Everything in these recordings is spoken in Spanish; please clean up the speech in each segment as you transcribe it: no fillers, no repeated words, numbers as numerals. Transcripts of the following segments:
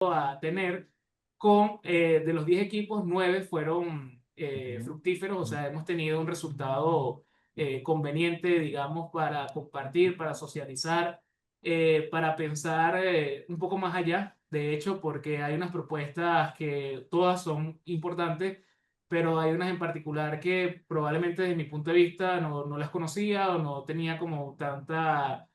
a tener de los 10 equipos, 9 fueron fructíferos, o sea, hemos tenido un resultado conveniente, digamos, para compartir, para socializar, para pensar un poco más allá, de hecho, porque hay unas propuestas que todas son importantes, pero hay unas en particular que probablemente desde mi punto de vista no las conocía o no tenía como tanta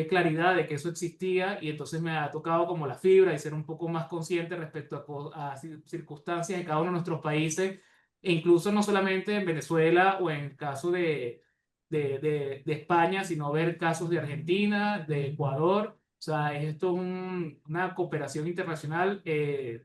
claridad de que eso existía, y entonces me ha tocado como la fibra y ser un poco más consciente respecto a circunstancias de cada uno de nuestros países, e incluso no solamente en Venezuela o en caso de España, sino ver casos de Argentina, de Ecuador. O sea, esto es una cooperación internacional,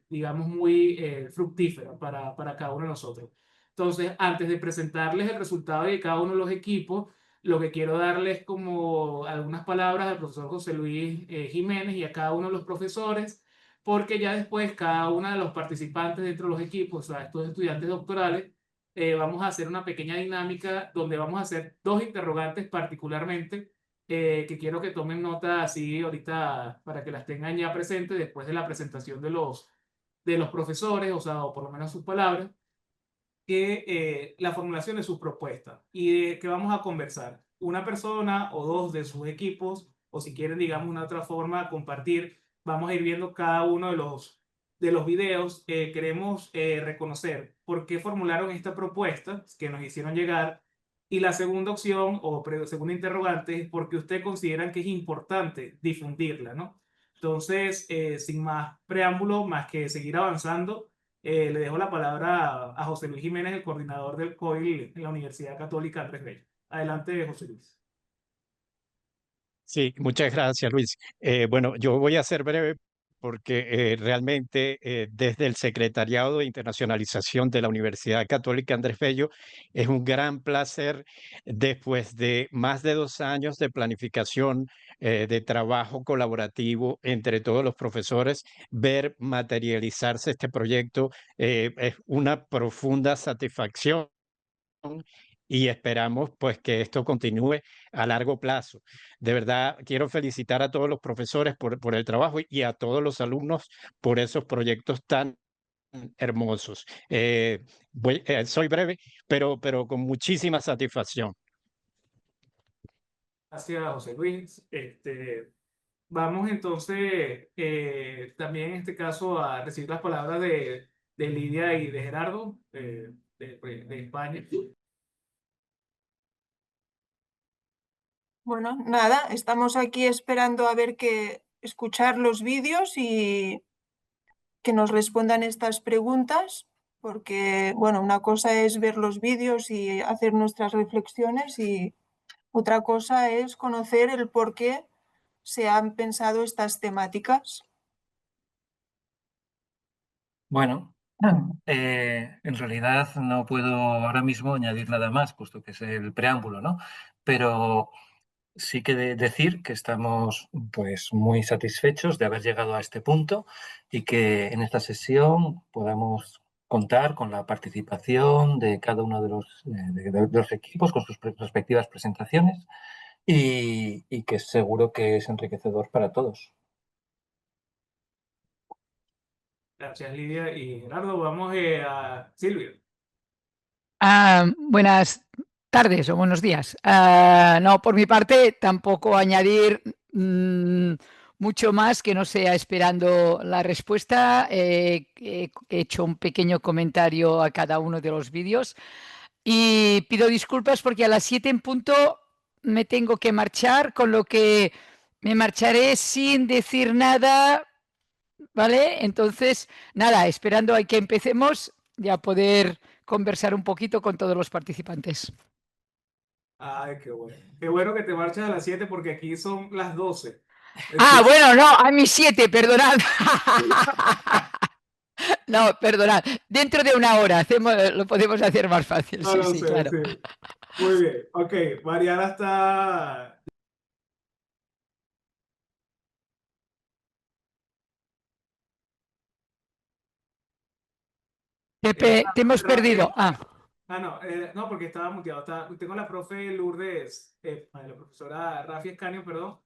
digamos, muy fructífera para cada uno de nosotros. Entonces, antes de presentarles el resultado de cada uno de los equipos, lo que quiero darles como algunas palabras al profesor José Luis Jiménez y a cada uno de los profesores, porque ya después cada uno de los participantes dentro de los equipos, o sea, estos estudiantes doctorales, vamos a hacer una pequeña dinámica donde vamos a hacer dos interrogantes particularmente, que quiero que tomen nota así ahorita para que las tengan ya presentes después de la presentación de los profesores, o sea, o por lo menos sus palabras, que la formulación de sus propuestas y de qué vamos a conversar. Una persona o dos de sus equipos, o si quieren, digamos, una otra forma, compartir, vamos a ir viendo cada uno de los videos. Queremos reconocer por qué formularon esta propuesta que nos hicieron llegar. Y la segunda opción o segunda interrogante es por qué ustedes consideran que es importante difundirla, ¿no? Entonces, sin más preámbulo, más que seguir avanzando, le dejo la palabra a José Luis Jiménez, el coordinador del COIL en la Universidad Católica Andrés Bello. Adelante, José Luis. Sí, muchas gracias, Luis. Bueno, yo voy a ser breve porque realmente desde el Secretariado de Internacionalización de la Universidad Católica Andrés Bello es un gran placer, después de más de 2 años de planificación, de trabajo colaborativo entre todos los profesores, ver materializarse este proyecto. Es una profunda satisfacción y esperamos pues que esto continúe a largo plazo. De verdad, quiero felicitar a todos los profesores por el trabajo y a todos los alumnos por esos proyectos tan hermosos. Soy breve, pero con muchísima satisfacción. Gracias, José Luis. Vamos entonces también en este caso a recibir las palabras de Lidia y de Gerardo, de España. Bueno, nada, estamos aquí esperando a ver escuchar los vídeos y que nos respondan estas preguntas, porque, bueno, una cosa es ver los vídeos y hacer nuestras reflexiones y otra cosa es conocer el por qué se han pensado estas temáticas. Bueno, en realidad no puedo ahora mismo añadir nada más, puesto que es el preámbulo, ¿no? Pero sí que decir que estamos pues muy satisfechos de haber llegado a este punto y que en esta sesión podamos contar con la participación de cada uno de los equipos con sus respectivas presentaciones y que seguro que es enriquecedor para todos. Gracias, Lidia y Gerardo. Vamos a Silvia. Buenas tardes o buenos días. No, por mi parte, tampoco añadir mucho más que no sea esperando la respuesta. He hecho un pequeño comentario a cada uno de los vídeos y pido disculpas porque a las 7 en punto me tengo que marchar, con lo que me marcharé sin decir nada, ¿vale? Entonces, nada, esperando a que empecemos y a poder conversar un poquito con todos los participantes. Ay, qué bueno. Qué bueno que te marchas a las 7 porque aquí son las 12. Bueno, no, a mis 7, perdonad. No, perdonad. Dentro de una hora lo podemos hacer más fácil. No Sí, lo sí, sé, claro. sí. Muy bien. Ok, Mariana está. Te hemos perdido. No, no, porque estaba muteado. Tengo la profe Lourdes, la profesora Rafi Escanio, perdón,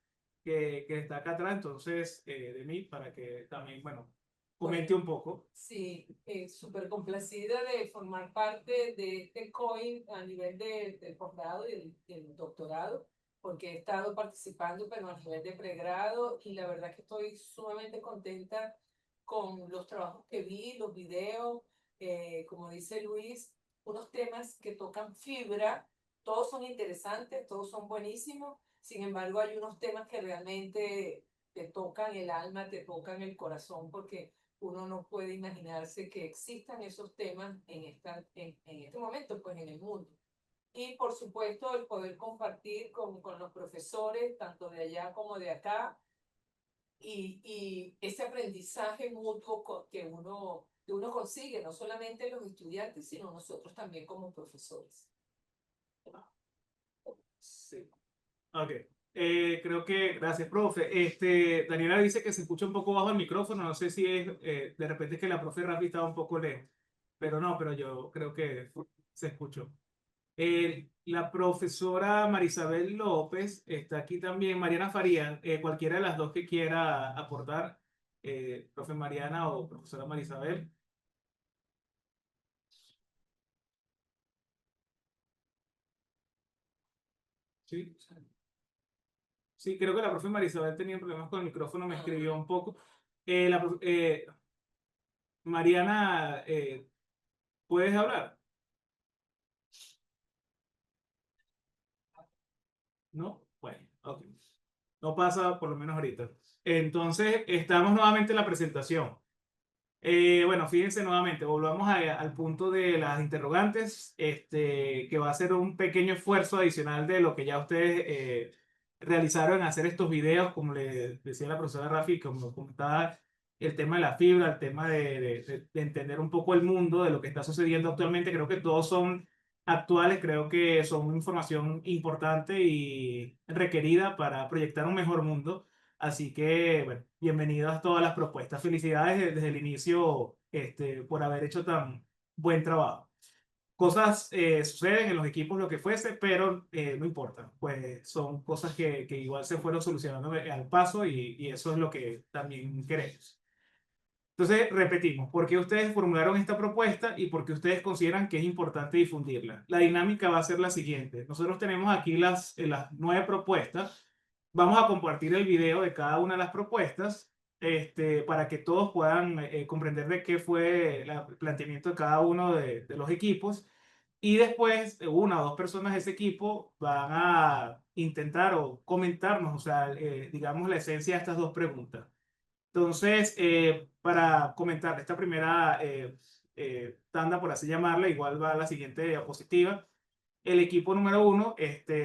que está acá atrás, entonces, de mí, para que también, bueno, Comente un poco. Sí, súper complacida de formar parte de este COIN a nivel del posgrado y del doctorado, porque he estado participando, pero a nivel de pregrado, y la verdad que estoy sumamente contenta con los trabajos que vi, los videos, como dice Luis, unos temas que tocan fibra, todos son interesantes, todos son buenísimos, sin embargo hay unos temas que realmente te tocan el alma, te tocan el corazón, porque uno no puede imaginarse que existan esos temas en este momento, pues en el mundo. Y por supuesto el poder compartir con los profesores, tanto de allá como de acá, y ese aprendizaje mutuo que uno consigue, no solamente los estudiantes, sino nosotros también como profesores. Sí. Ok. Creo que, gracias, profe. Daniela dice que se escucha un poco bajo el micrófono. No sé si es de repente es que la profe Rafi estaba un poco lejos. Pero no, pero yo creo que se escuchó. La profesora Marisabel López está aquí también. Mariana Farías, cualquiera de las dos que quiera aportar, profe Mariana o profesora Marisabel. Sí. Sí, creo que la profe Marisabel tenía problemas con el micrófono, me escribió un poco. Mariana, ¿puedes hablar? ¿No? Bueno, ok. No pasa por lo menos ahorita. Entonces, estamos nuevamente en la presentación. Bueno, fíjense nuevamente, volvamos al punto de las interrogantes, que va a ser un pequeño esfuerzo adicional de lo que ya ustedes realizaron en hacer estos videos, como le decía la profesora Rafi, como comentaba, el tema de la fibra, el tema de entender un poco el mundo, de lo que está sucediendo actualmente. Creo que todos son actuales, creo que son información importante y requerida para proyectar un mejor mundo. Así que, bueno, bienvenidas todas las propuestas. Felicidades desde el inicio, por haber hecho tan buen trabajo. Cosas suceden en los equipos, lo que fuese, pero no importa. Pues son cosas que igual se fueron solucionando al paso y eso es lo que también queremos. Entonces, repetimos, ¿por qué ustedes formularon esta propuesta y por qué ustedes consideran que es importante difundirla? La dinámica va a ser la siguiente. Nosotros tenemos aquí las 9 propuestas. Vamos a compartir el video de cada una de las propuestas, para que todos puedan comprender de qué fue el planteamiento de cada uno de los equipos. Y después, una o dos personas de ese equipo van a intentar o comentarnos, o sea, digamos, la esencia de estas dos preguntas. Entonces, para comentar esta primera tanda, por así llamarla, igual va a la siguiente diapositiva. El equipo número 1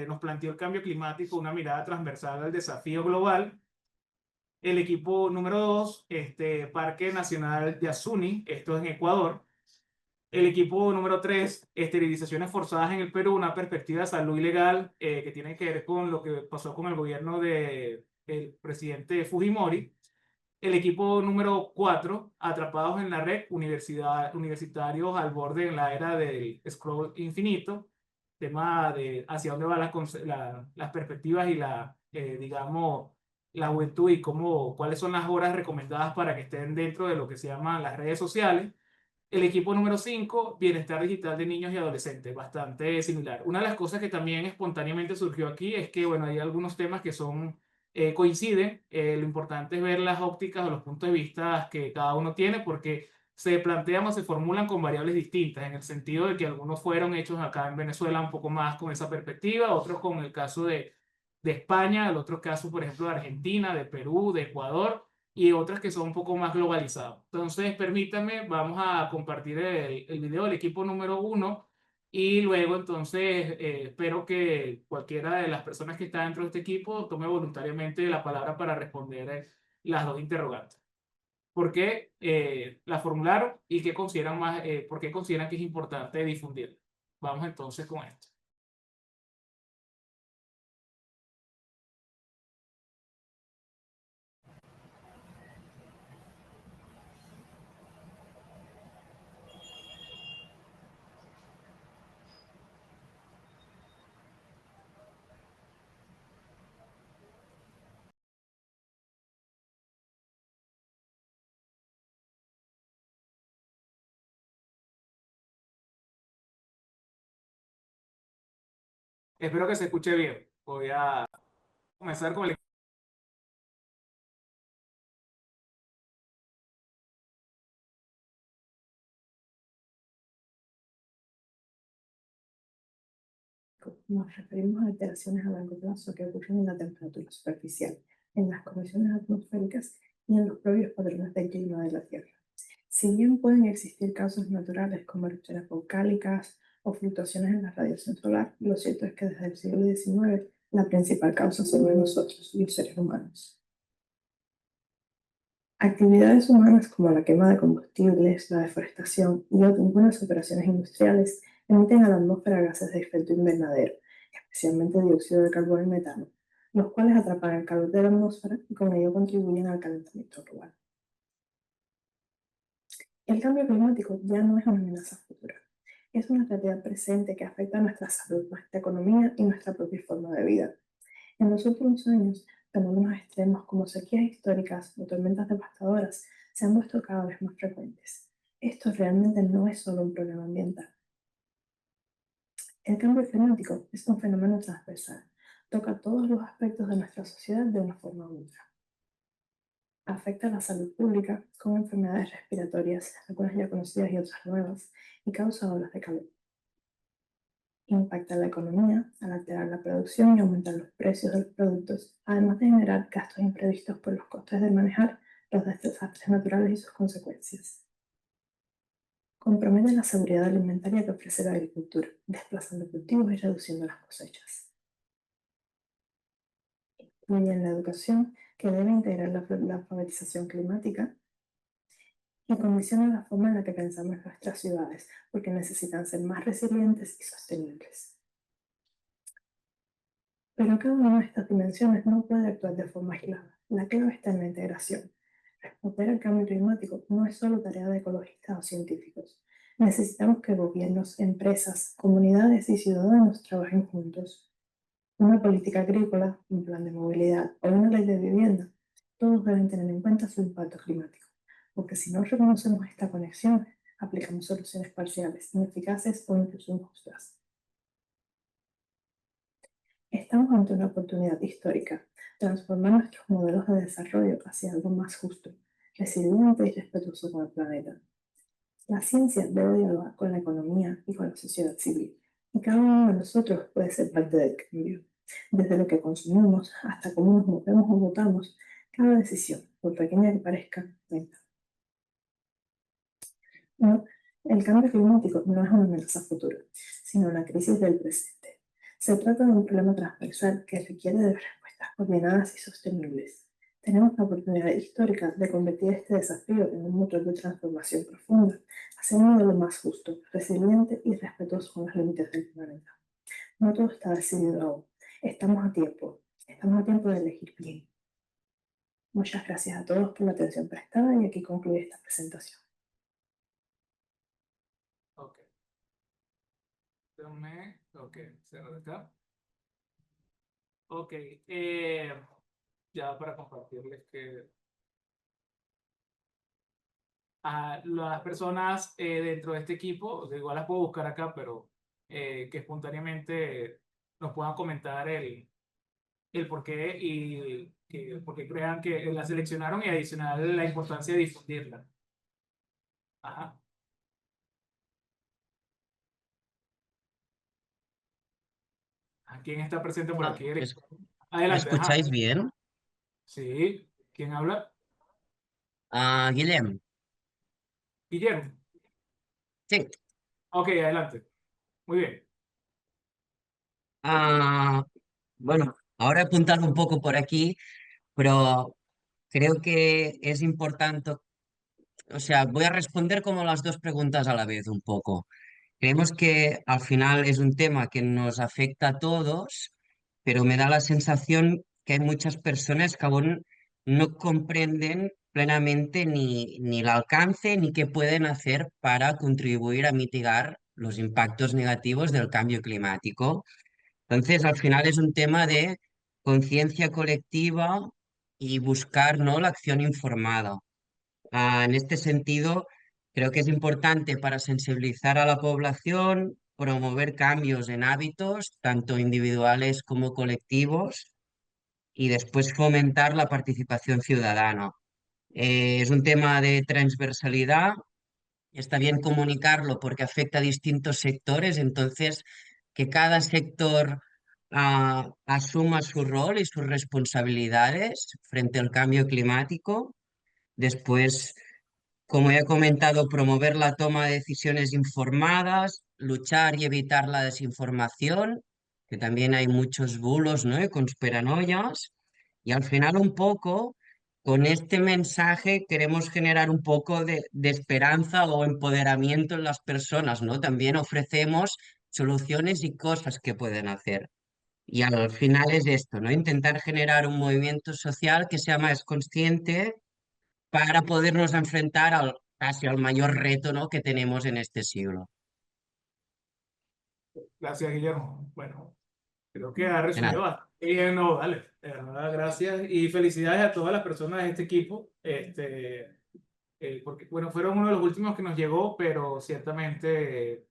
nos planteó el cambio climático, una mirada transversal al desafío global. El equipo número 2, Parque Nacional de Asuni, esto es en Ecuador. El equipo número 3, esterilizaciones forzadas en el Perú, una perspectiva de salud ilegal que tiene que ver con lo que pasó con el gobierno del presidente Fujimori. El equipo número 4, atrapados en la red, universitarios al borde en la era del scroll infinito, tema de hacia dónde van las perspectivas y digamos, la juventud y cuáles son las horas recomendadas para que estén dentro de lo que se llaman las redes sociales. El equipo número 5, bienestar digital de niños y adolescentes, bastante similar. Una de las cosas que también espontáneamente surgió aquí es que, bueno, hay algunos temas que coinciden. Lo importante es ver las ópticas o los puntos de vista que cada uno tiene, porque se plantean o se formulan con variables distintas, en el sentido de que algunos fueron hechos acá en Venezuela un poco más con esa perspectiva, otros con el caso de España, el otro caso, por ejemplo, de Argentina, de Perú, de Ecuador y otras que son un poco más globalizadas. Entonces, permítanme, vamos a compartir el video del equipo número 1 y luego entonces espero que cualquiera de las personas que está dentro de este equipo tome voluntariamente la palabra para responder las dos interrogantes. ¿Por qué la formularon y qué consideran por qué consideran que es importante difundirla? Vamos entonces con esto. Espero que se escuche bien. Voy a comenzar con el... Nos referimos a alteraciones a largo plazo que ocurren en la temperatura superficial, en las condiciones atmosféricas y en los propios patrones del clima de la Tierra. Si bien pueden existir causas naturales como erupciones volcánicas o fluctuaciones en la radiación solar, lo cierto es que desde el siglo XIX la principal causa somos nosotros, los seres humanos. Actividades humanas como la quema de combustibles, la deforestación y algunas operaciones industriales emiten a la atmósfera gases de efecto invernadero, especialmente dióxido de carbono y metano, los cuales atrapan el calor de la atmósfera y con ello contribuyen al calentamiento global. El cambio climático ya no es una amenaza futura, es una realidad presente que afecta a nuestra salud, nuestra economía y nuestra propia forma de vida. En los últimos años, fenómenos extremos como sequías históricas o tormentas devastadoras se han vuelto cada vez más frecuentes. Esto realmente no es solo un problema ambiental. El cambio climático es un fenómeno transversal, toca todos los aspectos de nuestra sociedad de una forma u otra. Afecta a la salud pública con enfermedades respiratorias, algunas ya conocidas y otras nuevas, y causa olas de calor. Impacta en la economía al alterar la producción y aumentar los precios de los productos, además de generar gastos imprevistos por los costes de manejar los desastres naturales y sus consecuencias. Compromete la seguridad alimentaria que ofrece la agricultura, desplazando cultivos y reduciendo las cosechas. Influye en la educación, que debe integrar la alfabetización climática, y condiciona la forma en la que pensamos en nuestras ciudades, porque necesitan ser más resilientes y sostenibles. Pero cada una de estas dimensiones no puede actuar de forma aislada. La clave está en la integración. Responder al cambio climático no es solo tarea de ecologistas o científicos. Necesitamos que gobiernos, empresas, comunidades y ciudadanos trabajen juntos. Una política agrícola, un plan de movilidad o una ley de vivienda, todos deben tener en cuenta su impacto climático, porque si no reconocemos esta conexión, aplicamos soluciones parciales, ineficaces o incluso injustas. Estamos ante una oportunidad histórica, transformar nuestros modelos de desarrollo hacia algo más justo, resiliente y respetuoso con el planeta. La ciencia debe dialogar con la economía y con la sociedad civil, y cada uno de nosotros puede ser parte del cambio. Desde lo que consumimos hasta cómo nos movemos o votamos, cada decisión, por pequeña que parezca, cuenta. No, el cambio climático no es una amenaza futura, sino una crisis del presente. Se trata de un problema transversal que requiere de respuestas coordinadas y sostenibles. Tenemos la oportunidad histórica de convertir este desafío en un motor de transformación profunda, hacia un modelo más justo, resiliente y respetuoso con los límites del planeta. No todo está decidido aún. Estamos a tiempo. Estamos a tiempo de elegir bien. Muchas gracias a todos por la atención prestada y aquí concluye esta presentación. Ok. Ok, cerrar acá. Ok, ya para compartirles que a las personas dentro de este equipo, igual las puedo buscar acá, pero que espontáneamente nos puedan comentar el por qué y por qué crean que la seleccionaron y adicional la importancia de difundirla. Ajá. ¿Quién está presente por Ah, aquí, Eric? ¿Me Adelante, ajá. escucháis bien? Sí, ¿quién habla? Ah, Guillem, Guillermo. sí. Ok, adelante. Muy bien. Ah, bueno, ahora he apuntado un poco por aquí, pero creo que es importante, o sea, voy a responder como las dos preguntas a la vez un poco. Creemos que al final es un tema que nos afecta a todos, pero me da la sensación que hay muchas personas que aún no comprenden plenamente ni el alcance ni qué pueden hacer para contribuir a mitigar los impactos negativos del cambio climático. Entonces, al final es un tema de conciencia colectiva y buscar, ¿no?, la acción informada. En este sentido, creo que es importante para sensibilizar a la población promover cambios en hábitos, tanto individuales como colectivos, y después fomentar la participación ciudadana. Es un tema de transversalidad, está bien comunicarlo porque afecta a distintos sectores, entonces que cada sector asuma su rol y sus responsabilidades frente al cambio climático. Después, como ya he comentado, promover la toma de decisiones informadas, luchar y evitar la desinformación, que también hay muchos bulos, ¿no? Y conspiranoias. Y al final un poco, con este mensaje queremos generar un poco de esperanza o empoderamiento en las personas, ¿no? También ofrecemos soluciones y cosas que pueden hacer. Y al final es esto, ¿no? Intentar generar un movimiento social que sea más consciente para podernos enfrentar casi al mayor reto, ¿no?, que tenemos en este siglo. Gracias, Guillermo. Bueno, creo que ha De nada. resumido bastante bien, no, dale, de verdad, gracias y felicidades a todas las personas de este equipo, porque, bueno, fueron uno de los últimos que nos llegó, pero ciertamente,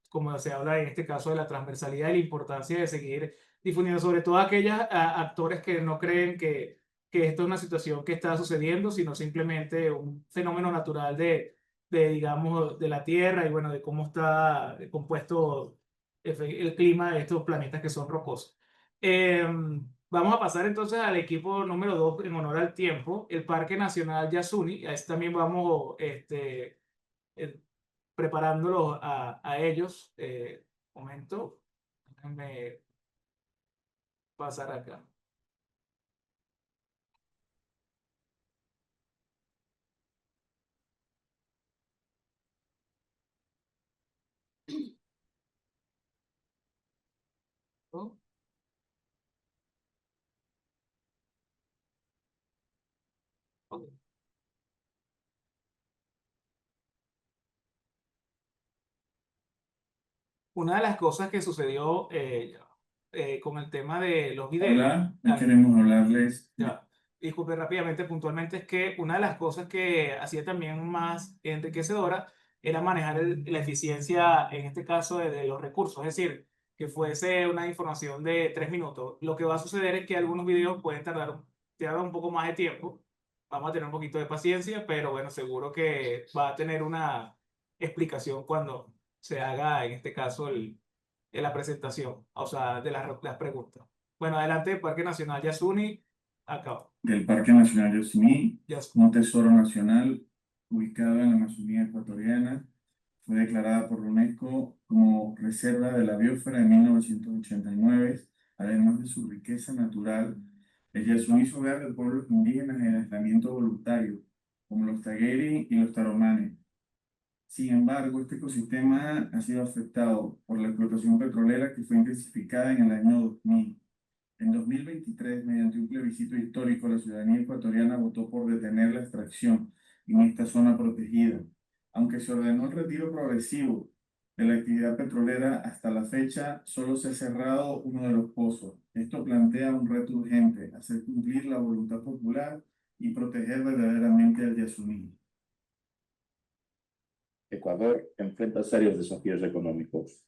como se habla en este caso de la transversalidad y la importancia de seguir difundiendo, sobre todo aquellos actores que no creen que esto es una situación que está sucediendo, sino simplemente un fenómeno natural digamos, de la Tierra y, bueno, de cómo está compuesto el clima de estos planetas que son rocosos. Vamos a pasar entonces al equipo número 2 en honor al tiempo, el Parque Nacional Yasuni. A este también vamos preparándolos a ellos. Momento, déjenme pasar acá. ¿No? Ok. Una de las cosas que sucedió con el tema de los videos. Hola, hoy queremos hablarles. Ya, disculpe rápidamente, puntualmente, es que una de las cosas que hacía también más enriquecedora era manejar la eficiencia, en este caso, de los recursos, es decir, que fuese una información de 3 minutos. Lo que va a suceder es que algunos videos pueden tardar un poco más de tiempo. Vamos a tener un poquito de paciencia, pero bueno, seguro que va a tener una explicación cuando se haga, en este caso, la presentación, o sea, de las preguntas. Bueno, adelante, Parque Nacional Yasuni. Acá. Del Parque Nacional Yasuní, Yasuni. un tesoro nacional ubicado en la Amazonía ecuatoriana, fue declarada por la UNESCO como Reserva de la Biosfera en 1989, además de su riqueza natural. El Yasuní es hogar de pueblos indígenas en aislamiento voluntario, como los Tagueri y los Taromane. Sin embargo, este ecosistema ha sido afectado por la explotación petrolera que fue intensificada en el año 2000. En 2023, mediante un plebiscito histórico, la ciudadanía ecuatoriana votó por detener la extracción en esta zona protegida. Aunque se ordenó el retiro progresivo de la actividad petrolera, hasta la fecha solo se ha cerrado uno de los pozos. Esto plantea un reto urgente: hacer cumplir la voluntad popular y proteger verdaderamente al Yasuní. Ecuador enfrenta serios desafíos económicos,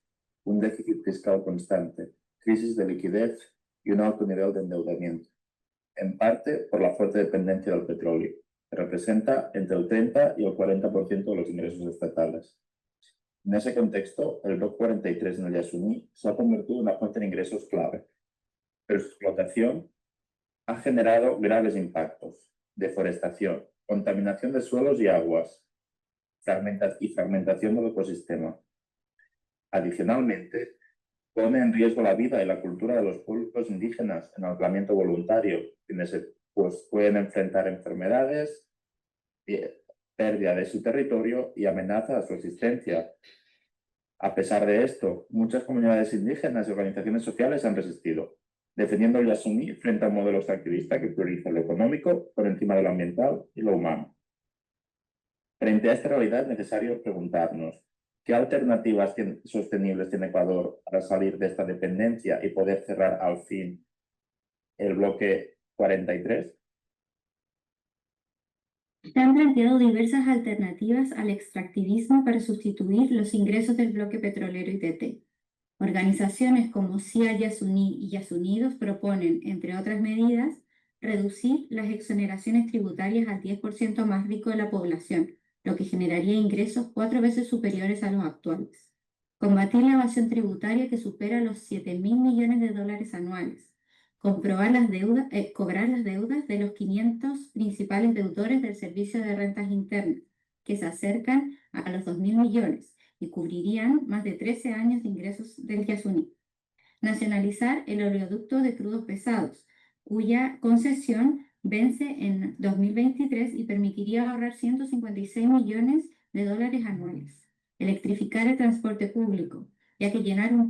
un déficit fiscal constante, crisis de liquidez y un alto nivel de endeudamiento, en parte por la fuerte dependencia del petróleo, que representa entre el 30 y el 40% de los ingresos estatales. En ese contexto, el Bloc 43 en el Yasuní se ha convertido en una fuente de ingresos clave, pero su explotación ha generado graves impactos: deforestación, contaminación de suelos y aguas, y fragmentación del ecosistema. Adicionalmente, pone en riesgo la vida y la cultura de los pueblos indígenas en aislamiento voluntario, quienes pueden enfrentar enfermedades, pérdida de su territorio y amenaza a su existencia. A pesar de esto, muchas comunidades indígenas y organizaciones sociales han resistido, defendiendo el Yasuní frente a un modelo extractivista que prioriza lo económico por encima de lo ambiental y lo humano. Frente a esta realidad es necesario preguntarnos: ¿qué alternativas sostenibles tiene Ecuador para salir de esta dependencia y poder cerrar al fin el bloque 43? Se han planteado diversas alternativas al extractivismo para sustituir los ingresos del bloque petrolero ITT. Organizaciones como CIA Yasuní y Yasunidos proponen, entre otras medidas, reducir las exoneraciones tributarias al 10% más rico de la población, lo que generaría ingresos 4 veces superiores a los actuales. Combatir la evasión tributaria que supera los 7.000 millones de dólares anuales. Cobrar las deudas de los 500 principales deudores del Servicio de Rentas Internas, que se acercan a los 2.000 millones y cubrirían más de 13 años de ingresos del Yasuní. Nacionalizar el oleoducto de crudos pesados, cuya concesión vence en 2023 y permitiría ahorrar 156 millones de dólares anuales. Electrificar el transporte público, ya que llenar un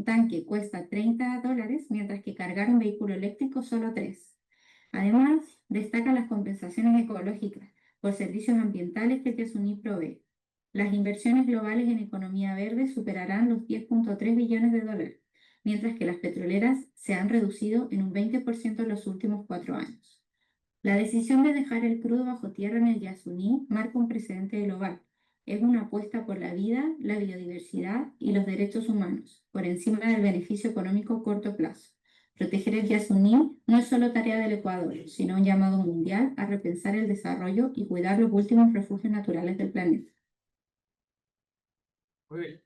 tanque cuesta $30, mientras que cargar un vehículo eléctrico solo 3. Además, destaca las compensaciones ecológicas por servicios ambientales que el Yasuní provee. Las inversiones globales en economía verde superarán los 10.3 billones de dólares, mientras que las petroleras se han reducido en un 20% en los últimos 4 años. La decisión de dejar el crudo bajo tierra en el Yasuní marca un precedente global. Es una apuesta por la vida, la biodiversidad y los derechos humanos, por encima del beneficio económico a corto plazo. Proteger el Yasuní no es solo tarea del Ecuador, sino un llamado mundial a repensar el desarrollo y cuidar los últimos refugios naturales del planeta. Muy bien.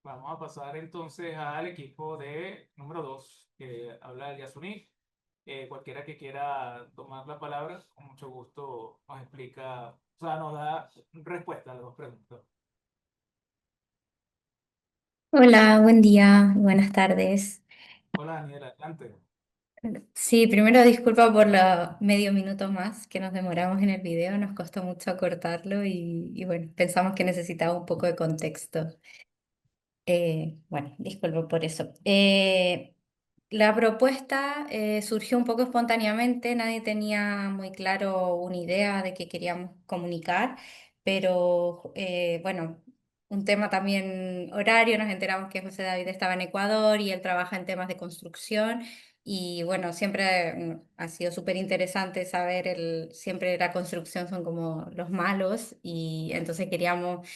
Vamos a pasar entonces al equipo de número 2, que habla del Yasuní. Cualquiera que quiera tomar la palabra, con mucho gusto nos explica, o sea, nos da respuesta a las dos preguntas. Hola, buen día, buenas tardes. Hola, Daniela, adelante. Sí, primero disculpa por los medio minuto más que nos demoramos en el video, nos costó mucho acortarlo y bueno, pensamos que necesitaba un poco de contexto. Bueno, disculpo por eso. La propuesta surgió un poco espontáneamente, nadie tenía muy claro una idea de qué queríamos comunicar, pero bueno, un tema también horario, nos enteramos que José David estaba en Ecuador y él trabaja en temas de construcción y bueno, siempre ha sido súper interesante saber, siempre la construcción son como los malos y entonces queríamos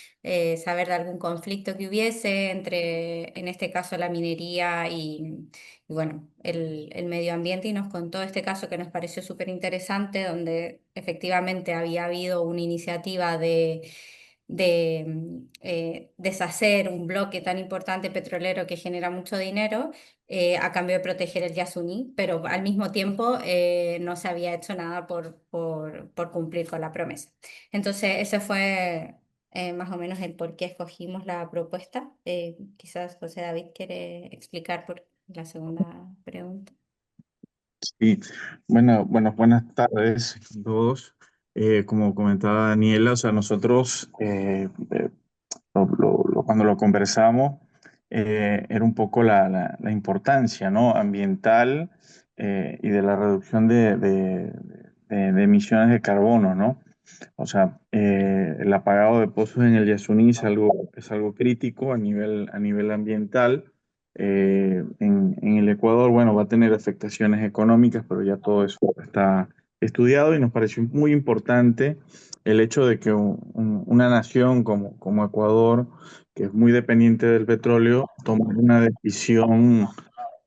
saber de algún conflicto que hubiese entre, en este caso, la minería y bueno, el medio ambiente y nos contó este caso que nos pareció súper interesante, donde efectivamente había habido una iniciativa de deshacer un bloque tan importante petrolero que genera mucho dinero a cambio de proteger el Yasuní, pero al mismo tiempo no se había hecho nada por cumplir con la promesa. Entonces, ese fue más o menos el por qué escogimos la propuesta. Quizás José David quiere explicar por la segunda pregunta. Sí, bueno, buenas tardes a todos. Como comentaba Daniela, o sea, nosotros cuando lo conversamos era un poco la importancia, ¿no? Ambiental y de la reducción de emisiones de carbono, ¿no? O sea, el apagado de pozos en el Yasuní es algo crítico a nivel ambiental. En el Ecuador, bueno, va a tener afectaciones económicas, pero ya todo eso está estudiado y nos pareció muy importante el hecho de que una nación como Ecuador, que es muy dependiente del petróleo, tome una decisión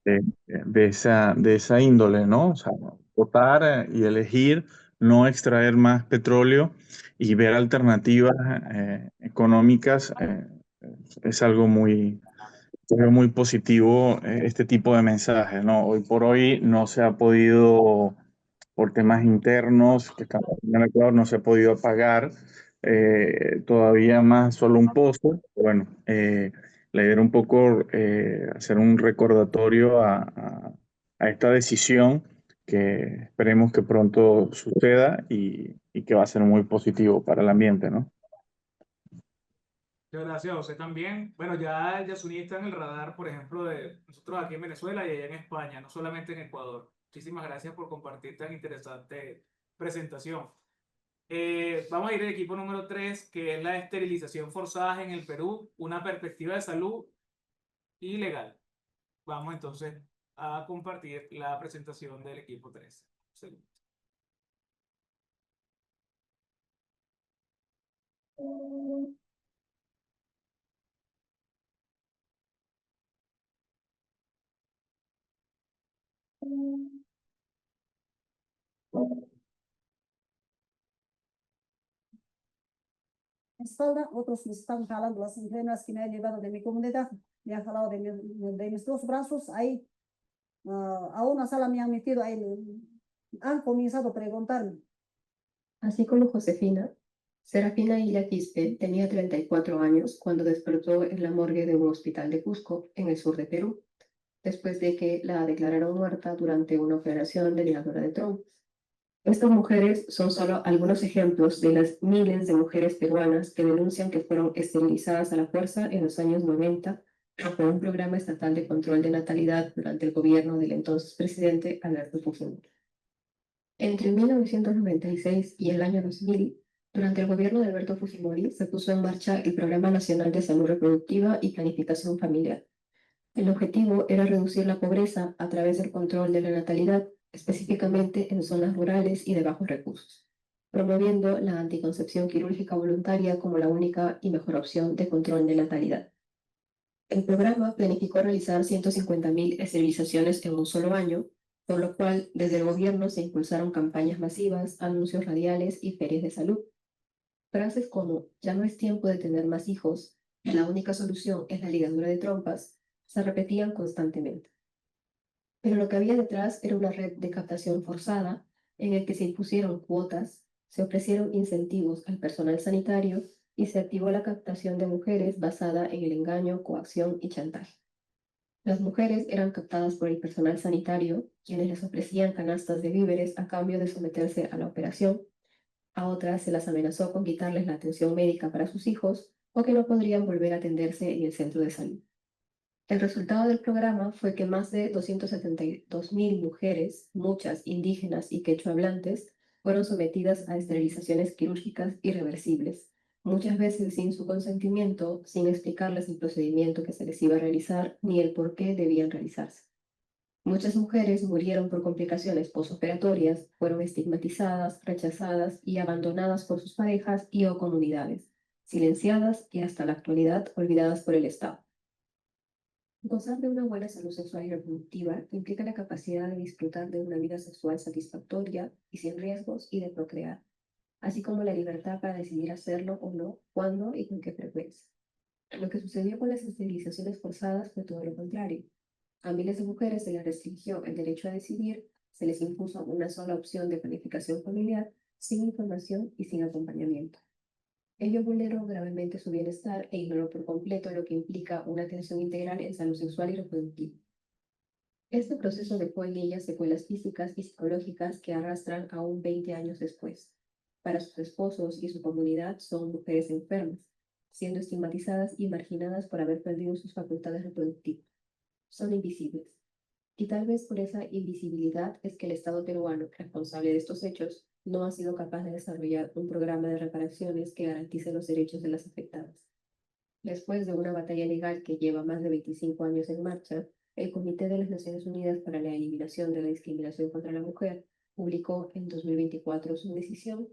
de esa índole, ¿no? O sea, votar y elegir no extraer más petróleo y ver alternativas económicas es algo muy positivo, este tipo de mensajes, ¿no? Hoy por hoy no se ha podido, por temas internos, que estamos en el Ecuador, no se ha podido apagar todavía más solo un pozo. Bueno, la idea era un poco hacer un recordatorio a esta decisión que esperemos que pronto suceda y que va a ser muy positivo para el ambiente, ¿no? Muchas gracias, José, también. Bueno, ya el Yasuní está en el radar, por ejemplo, de nosotros aquí en Venezuela y allá en España, no solamente en Ecuador. Muchísimas gracias por compartir tan interesante presentación. Vamos a ir al equipo número 3, que es la esterilización forzada en el Perú, una perspectiva de salud y legal. Vamos entonces a compartir la presentación del equipo 13. Segundo. Espalda, otros me están jalando las entrenas que me han llevado de mi comunidad, me han jalado de mis dos brazos, ahí a una sala me han metido, ahí han comenzado a preguntarme. Así como Josefina, Serafina Illa Quispe tenía 34 años cuando despertó en la morgue de un hospital de Cusco, en el sur de Perú, después de que la declararon muerta durante una operación de ligadura de trompas. Estas mujeres son solo algunos ejemplos de las miles de mujeres peruanas que denuncian que fueron esterilizadas a la fuerza en los años 90 bajo un programa estatal de control de natalidad durante el gobierno del entonces presidente Alberto Fujimori. Entre 1996 y el año 2000, durante el gobierno de Alberto Fujimori, se puso en marcha el Programa Nacional de Salud Reproductiva y Planificación Familiar. El objetivo era reducir la pobreza a través del control de la natalidad, específicamente en zonas rurales y de bajos recursos, promoviendo la anticoncepción quirúrgica voluntaria como la única y mejor opción de control de natalidad. El programa planificó realizar 150.000 esterilizaciones en un solo año, por lo cual desde el gobierno se impulsaron campañas masivas, anuncios radiales y ferias de salud. Frases como "ya no es tiempo de tener más hijos", "la única solución es la ligadura de trompas", se repetían constantemente. Pero lo que había detrás era una red de captación forzada en el que se impusieron cuotas, se ofrecieron incentivos al personal sanitario y se activó la captación de mujeres basada en el engaño, coacción y chantaje. Las mujeres eran captadas por el personal sanitario, quienes les ofrecían canastas de víveres a cambio de someterse a la operación. A otras se las amenazó con quitarles la atención médica para sus hijos o que no podrían volver a atenderse en el centro de salud. El resultado del programa fue que más de 272.000 mujeres, muchas indígenas y quechua hablantes, fueron sometidas a esterilizaciones quirúrgicas irreversibles, muchas veces sin su consentimiento, sin explicarles el procedimiento que se les iba a realizar ni el por qué debían realizarse. Muchas mujeres murieron por complicaciones posoperatorias, fueron estigmatizadas, rechazadas y abandonadas por sus parejas y o comunidades, silenciadas y hasta la actualidad olvidadas por el Estado. Gozar de una buena salud sexual y reproductiva implica la capacidad de disfrutar de una vida sexual satisfactoria y sin riesgos y de procrear, así como la libertad para decidir hacerlo o no, cuándo y con qué frecuencia. Lo que sucedió con las esterilizaciones forzadas fue todo lo contrario. A miles de mujeres se les restringió el derecho a decidir, se les impuso una sola opción de planificación familiar, sin información y sin acompañamiento. Ello vulneró gravemente su bienestar e ignoró por completo lo que implica una atención integral en salud sexual y reproductiva. Este proceso dejó en ellas secuelas físicas y psicológicas que arrastran aún 20 años después. Para sus esposos y su comunidad son mujeres enfermas, siendo estigmatizadas y marginadas por haber perdido sus facultades reproductivas. Son invisibles. Y tal vez por esa invisibilidad es que el Estado peruano, responsable de estos hechos, no ha sido capaz de desarrollar un programa de reparaciones que garantice los derechos de las afectadas. Después de una batalla legal que lleva más de 25 años en marcha, el Comité de las Naciones Unidas para la Eliminación de la Discriminación contra la Mujer publicó en 2024 su decisión,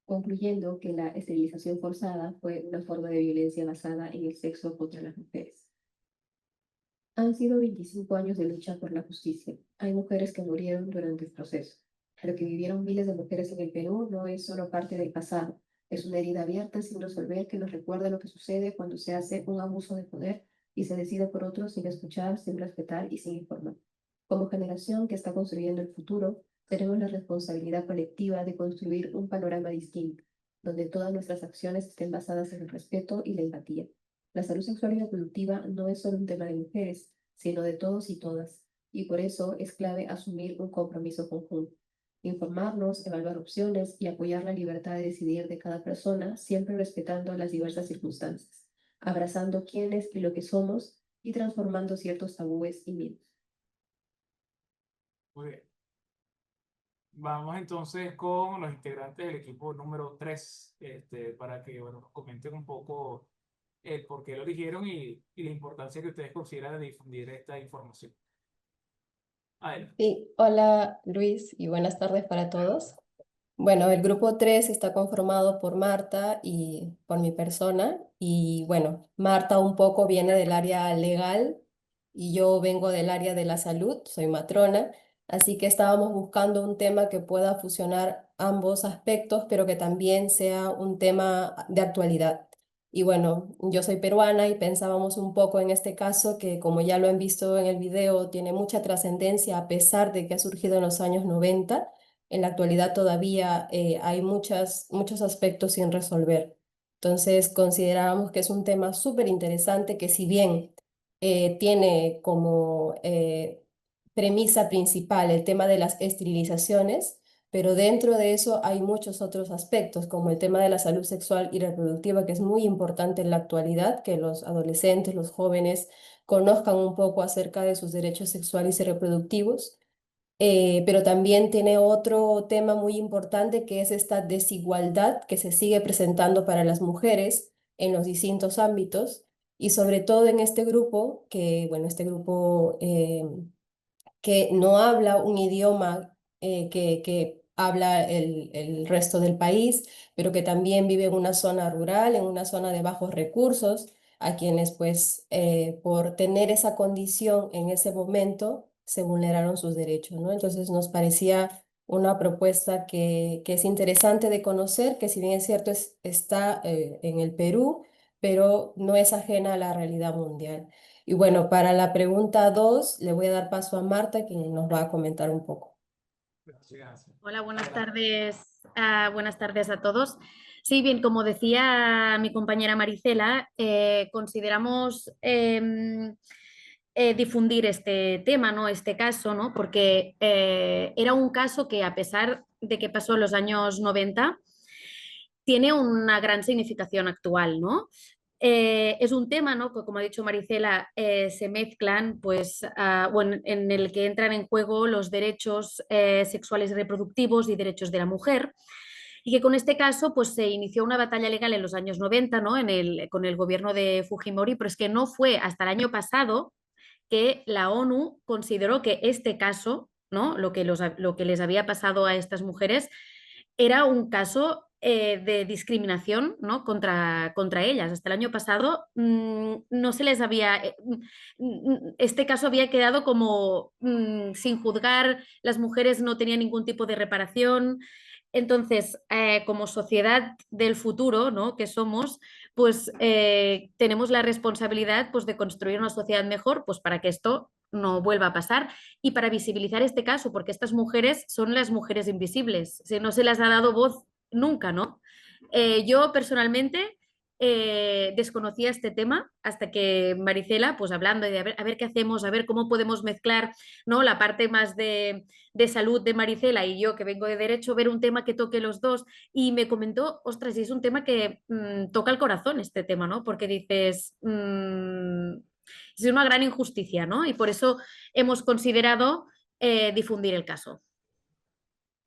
concluyendo que la esterilización forzada fue una forma de violencia basada en el sexo contra las mujeres. Han sido 25 años de lucha por la justicia. Hay mujeres que murieron durante el proceso. Lo que vivieron miles de mujeres en el Perú no es solo parte del pasado, es una herida abierta sin resolver que nos recuerda lo que sucede cuando se hace un abuso de poder y se decide por otros sin escuchar, sin respetar y sin informar. Como generación que está construyendo el futuro, tenemos la responsabilidad colectiva de construir un panorama distinto, donde todas nuestras acciones estén basadas en el respeto y la empatía. La salud sexual y reproductiva no es solo un tema de mujeres, sino de todos y todas, y por eso es clave asumir un compromiso conjunto. Informarnos, evaluar opciones y apoyar la libertad de decidir de cada persona, siempre respetando las diversas circunstancias, abrazando quiénes y lo que somos y transformando ciertos tabúes y miedos. Muy bien. Vamos entonces con los integrantes del equipo número 3, para que bueno, nos comenten un poco el por qué lo eligieron y la importancia que ustedes consideran de difundir esta información. Adelante. Sí, hola Luis y buenas tardes para todos. Bueno, el grupo 3 está conformado por Marta y por mi persona. Y bueno, Marta un poco viene del área legal y yo vengo del área de la salud, soy matrona. Así que estábamos buscando un tema que pueda fusionar ambos aspectos, pero que también sea un tema de actualidad. Y bueno, yo soy peruana y pensábamos un poco en este caso que, como ya lo han visto en el video, tiene mucha trascendencia a pesar de que ha surgido en los años 90. En la actualidad todavía hay muchos aspectos sin resolver. Entonces considerábamos que es un tema súper interesante que, si bien tiene como premisa principal el tema de las esterilizaciones, pero dentro de eso hay muchos otros aspectos, como el tema de la salud sexual y reproductiva, que es muy importante en la actualidad, que los adolescentes, los jóvenes conozcan un poco acerca de sus derechos sexuales y reproductivos. Pero también tiene otro tema muy importante, que es esta desigualdad que se sigue presentando para las mujeres en los distintos ámbitos, y sobre todo en este grupo, que bueno, este grupo que no habla un idioma que habla el resto del país, pero que también vive en una zona rural, en una zona de bajos recursos, a quienes pues por tener esa condición en ese momento se vulneraron sus derechos, ¿no? Entonces nos parecía una propuesta que es interesante de conocer, que si bien es cierto está en el Perú, pero no es ajena a la realidad mundial. Y bueno, para la pregunta 2, le voy a dar paso a Marta, quien nos va a comentar un poco. Gracias. Hola, buenas tardes a todos. Sí, bien, como decía mi compañera Maricela, consideramos difundir este tema, ¿no? Este caso, ¿no? Porque era un caso que, a pesar de que pasó en los años 90, tiene una gran significación actual, ¿no? Es un tema, ¿no?, que, como ha dicho Maricela, se mezclan, pues, en el que entran en juego los derechos sexuales y reproductivos y derechos de la mujer, y que con este caso pues, se inició una batalla legal en los años 90, ¿no?, con el gobierno de Fujimori, pero es que no fue hasta el año pasado que la ONU consideró que este caso, ¿no?, lo que les había pasado a estas mujeres, era un caso de discriminación, ¿no?, contra ellas. Hasta el año pasado no se les había... este caso había quedado como sin juzgar, las mujeres no tenían ningún tipo de reparación. Entonces, como sociedad del futuro, ¿no?, que somos, pues tenemos la responsabilidad, pues, de construir una sociedad mejor, pues, para que esto no vuelva a pasar y para visibilizar este caso, porque estas mujeres son las mujeres invisibles, no se les ha dado voz nunca, ¿no? Yo personalmente desconocía este tema hasta que Maricela, pues hablando de a ver qué hacemos, a ver cómo podemos mezclar, ¿no?, la parte más de salud de Maricela y yo, que vengo de derecho, ver un tema que toque los dos, y me comentó, ostras, y es un tema que toca el corazón, este tema, ¿no? Porque dices... es una gran injusticia, ¿no? Y por eso hemos considerado difundir el caso.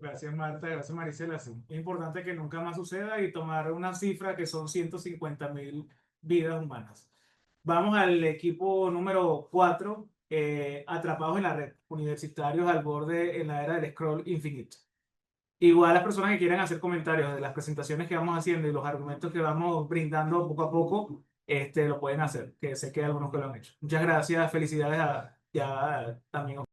Gracias, Marta. Gracias, Maricela. Sí, es importante que nunca más suceda y tomar una cifra que son 150.000 vidas humanas. Vamos al equipo número 4, atrapados en la red, universitarios al borde en la era del scroll infinito. Igual las personas que quieran hacer comentarios de las presentaciones que vamos haciendo y los argumentos que vamos brindando poco a poco, lo pueden hacer, que sé que hay algunos que lo han hecho. Muchas gracias, felicidades a ya también.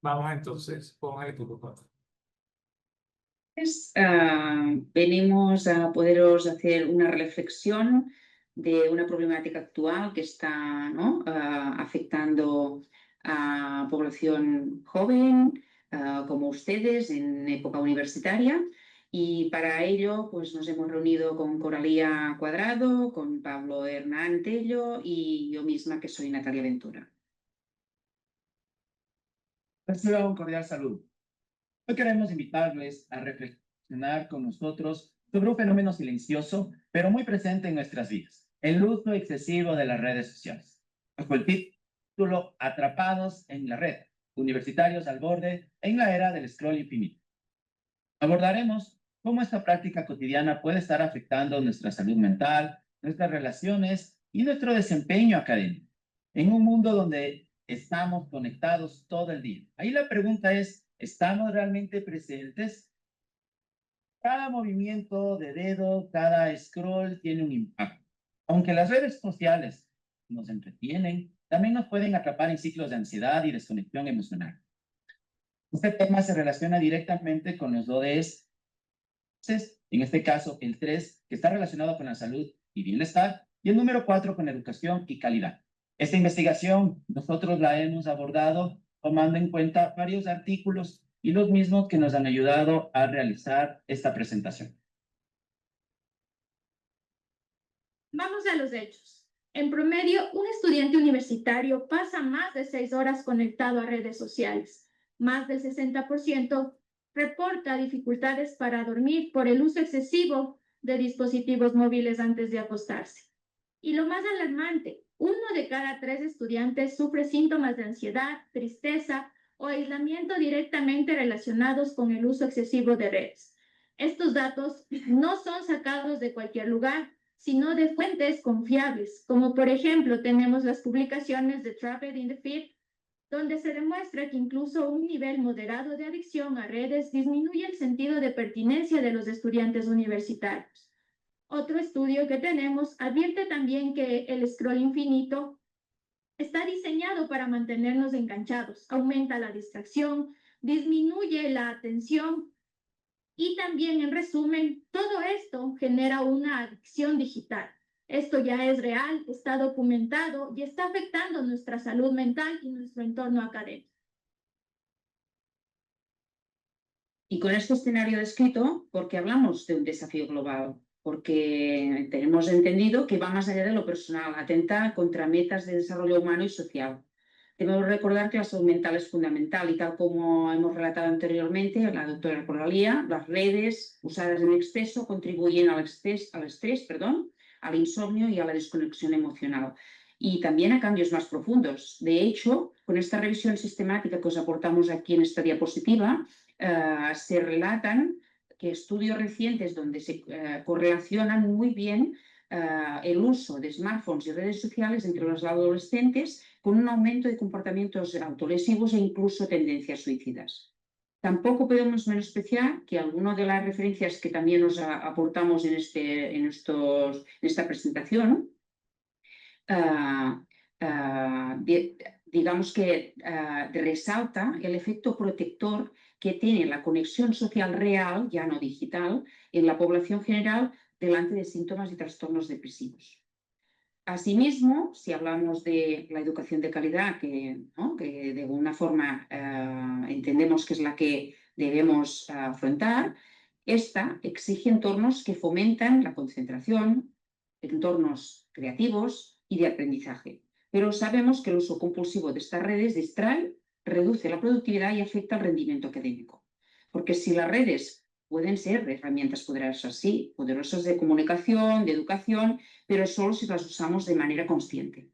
Vamos entonces con el equipo 4. Venimos a poderos hacer una reflexión de una problemática actual que está, ¿no?, afectando a población joven, como ustedes, en época universitaria. Y para ello, pues nos hemos reunido con Coralía Cuadrado, con Pablo Hernán Tello y yo misma, que soy Natalia Ventura. Reciba un cordial saludo. Hoy queremos invitarles a reflexionar con nosotros sobre un fenómeno silencioso, pero muy presente en nuestras vidas: el uso excesivo de las redes sociales. Bajo el título Atrapados en la red, universitarios al borde en la era del scroll infinito. Abordaremos cómo esta práctica cotidiana puede estar afectando nuestra salud mental, nuestras relaciones y nuestro desempeño académico, en un mundo donde estamos conectados todo el día. Ahí la pregunta es, ¿estamos realmente presentes? Cada movimiento de dedo, cada scroll tiene un impacto. Aunque las redes sociales nos entretienen, también nos pueden atrapar en ciclos de ansiedad y desconexión emocional. Este tema se relaciona directamente con los ODS, en este caso el 3, que está relacionado con la salud y bienestar, y el número 4 con educación y calidad. Esta investigación nosotros la hemos abordado tomando en cuenta varios artículos y los mismos que nos han ayudado a realizar esta presentación. Vamos a los hechos. En promedio, un estudiante universitario pasa más de 6 horas conectado a redes sociales. Más del 60% reporta dificultades para dormir por el uso excesivo de dispositivos móviles antes de acostarse. Y lo más alarmante, 1 de cada 3 estudiantes sufre síntomas de ansiedad, tristeza o aislamiento directamente relacionados con el uso excesivo de redes. Estos datos no son sacados de cualquier lugar, sino de fuentes confiables, como por ejemplo tenemos las publicaciones de Trapped in the Feed, donde se demuestra que incluso un nivel moderado de adicción a redes disminuye el sentido de pertenencia de los estudiantes universitarios. Otro estudio que tenemos advierte también que el scroll infinito está diseñado para mantenernos enganchados, aumenta la distracción, disminuye la atención y también, en resumen, todo esto genera una adicción digital. Esto ya es real, está documentado y está afectando nuestra salud mental y nuestro entorno académico. Y con este escenario descrito, porque hablamos de un desafío global, porque tenemos entendido que va más allá de lo personal, atenta contra metas de desarrollo humano y social. Debemos recordar que la salud mental es fundamental y, tal como hemos relatado anteriormente, la doctora Coralía, las redes usadas en exceso contribuyen al estrés, al insomnio y a la desconexión emocional, y también a cambios más profundos. De hecho, con esta revisión sistemática que os aportamos aquí en esta diapositiva, se relatan que estudios recientes donde se correlacionan muy bien el uso de smartphones y redes sociales entre los adolescentes con un aumento de comportamientos autolesivos e incluso tendencias suicidas. Tampoco podemos menospreciar que algunas de las referencias que también nos aportamos en esta presentación, digamos que resalta el efecto protector que tiene la conexión social real, ya no digital, en la población general delante de síntomas y trastornos depresivos. Asimismo, si hablamos de la educación de calidad, que de alguna forma entendemos que es la que debemos afrontar, esta exige entornos que fomentan la concentración, entornos creativos y de aprendizaje. Pero sabemos que el uso compulsivo de estas redes distrae, reduce la productividad y afecta al rendimiento académico. Porque si las redes pueden ser herramientas poderosas, sí, poderosas de comunicación, de educación, pero solo si las usamos de manera consciente.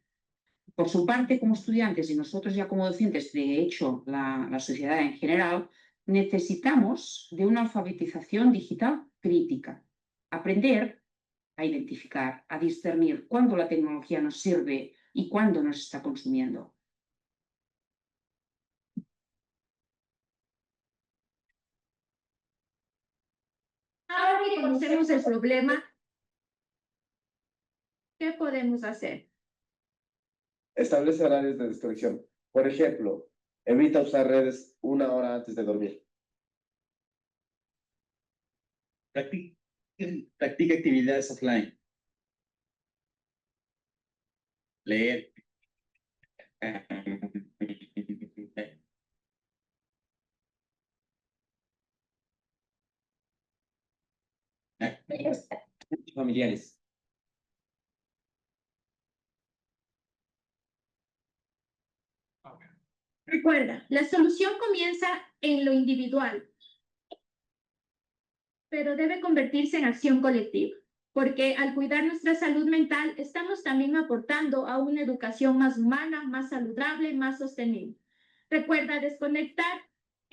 Por su parte, como estudiantes y nosotros ya como docentes, de hecho la sociedad en general, necesitamos de una alfabetización digital crítica. Aprender a identificar, a discernir cuándo la tecnología nos sirve y cuándo nos está consumiendo. Ahora que conocemos el problema, ¿qué podemos hacer? Establece horarios de desconexión. Por ejemplo, evita usar redes 1 hora antes de dormir. Practica actividades offline. leer. Familiares. Recuerda, la solución comienza en lo individual, pero debe convertirse en acción colectiva, porque al cuidar nuestra salud mental estamos también aportando a una educación más humana, más saludable, más sostenible. Recuerda, desconectar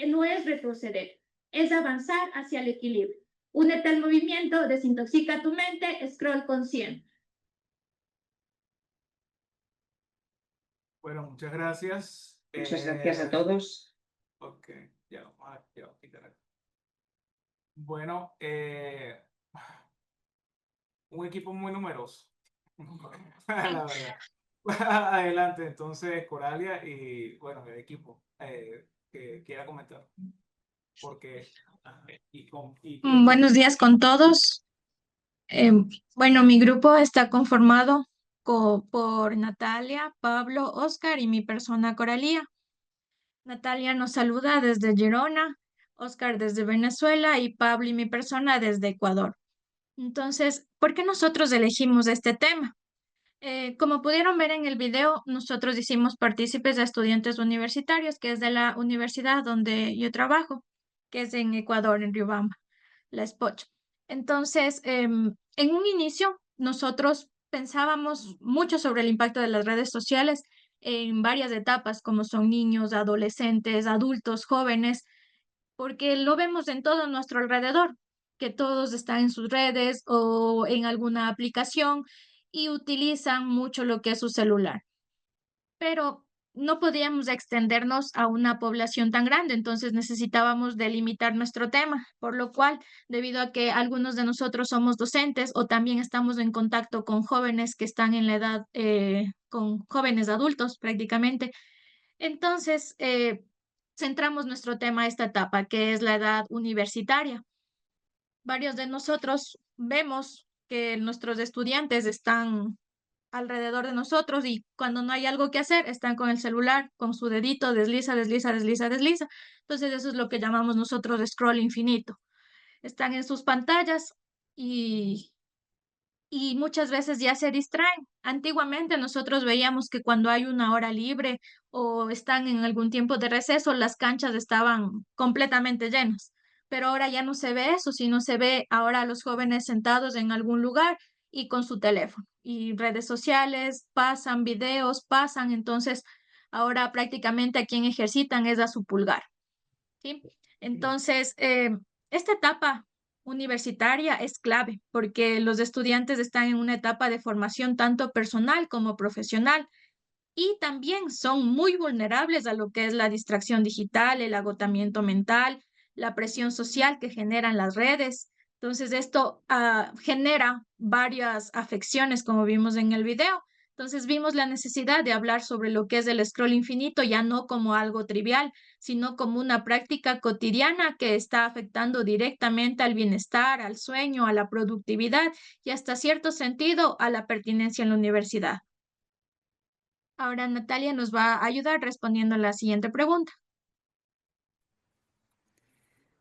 no es retroceder, es avanzar hacia el equilibrio. Únete al movimiento, desintoxica tu mente, scroll consciente. Bueno, muchas gracias. Muchas gracias a todos. Ok, ya vamos a quitar aquí. Bueno, un equipo muy numeroso. La verdad. Adelante, entonces, Coralia y, bueno, el equipo que quiera comentar. Porque, Buenos días con todos. Bueno, mi grupo está conformado por Natalia, Pablo, Oscar y mi persona Coralía. Natalia nos saluda desde Girona, Oscar desde Venezuela y Pablo y mi persona desde Ecuador. Entonces, ¿por qué nosotros elegimos este tema? Como pudieron ver en el video, nosotros hicimos partícipes a estudiantes universitarios, que es de la universidad donde yo trabajo, que es en Ecuador, en Riobamba, la SPOCH. Entonces, en un inicio, nosotros pensábamos mucho sobre el impacto de las redes sociales en varias etapas, como son niños, adolescentes, adultos, jóvenes, porque lo vemos en todo nuestro alrededor, que todos están en sus redes o en alguna aplicación y utilizan mucho lo que es su celular. Pero no podíamos extendernos a una población tan grande, entonces necesitábamos delimitar nuestro tema, por lo cual, debido a que algunos de nosotros somos docentes o también estamos en contacto con jóvenes que están en la edad, con jóvenes adultos prácticamente, entonces centramos nuestro tema a esta etapa, que es la edad universitaria. Varios de nosotros vemos que nuestros estudiantes están alrededor de nosotros y cuando no hay algo que hacer, están con el celular, con su dedito, desliza, desliza, desliza, desliza. Entonces eso es lo que llamamos nosotros de scroll infinito. Están en sus pantallas y muchas veces ya se distraen. Antiguamente nosotros veíamos que cuando hay una hora libre o están en algún tiempo de receso, las canchas estaban completamente llenas. Pero ahora ya no se ve eso, sino se ve ahora a los jóvenes sentados en algún lugar y con su teléfono. Y redes sociales, pasan videos, pasan. Entonces, ahora prácticamente a quien ejercitan es a su pulgar. ¿Sí? Entonces, esta etapa universitaria es clave porque los estudiantes están en una etapa de formación tanto personal como profesional y también son muy vulnerables a lo que es la distracción digital, el agotamiento mental, la presión social que generan las redes. Entonces, esto genera varias afecciones, como vimos en el video. Entonces, vimos la necesidad de hablar sobre lo que es el scroll infinito, ya no como algo trivial, sino como una práctica cotidiana que está afectando directamente al bienestar, al sueño, a la productividad y hasta cierto sentido a la pertinencia en la universidad. Ahora Natalia nos va a ayudar respondiendo a la siguiente pregunta.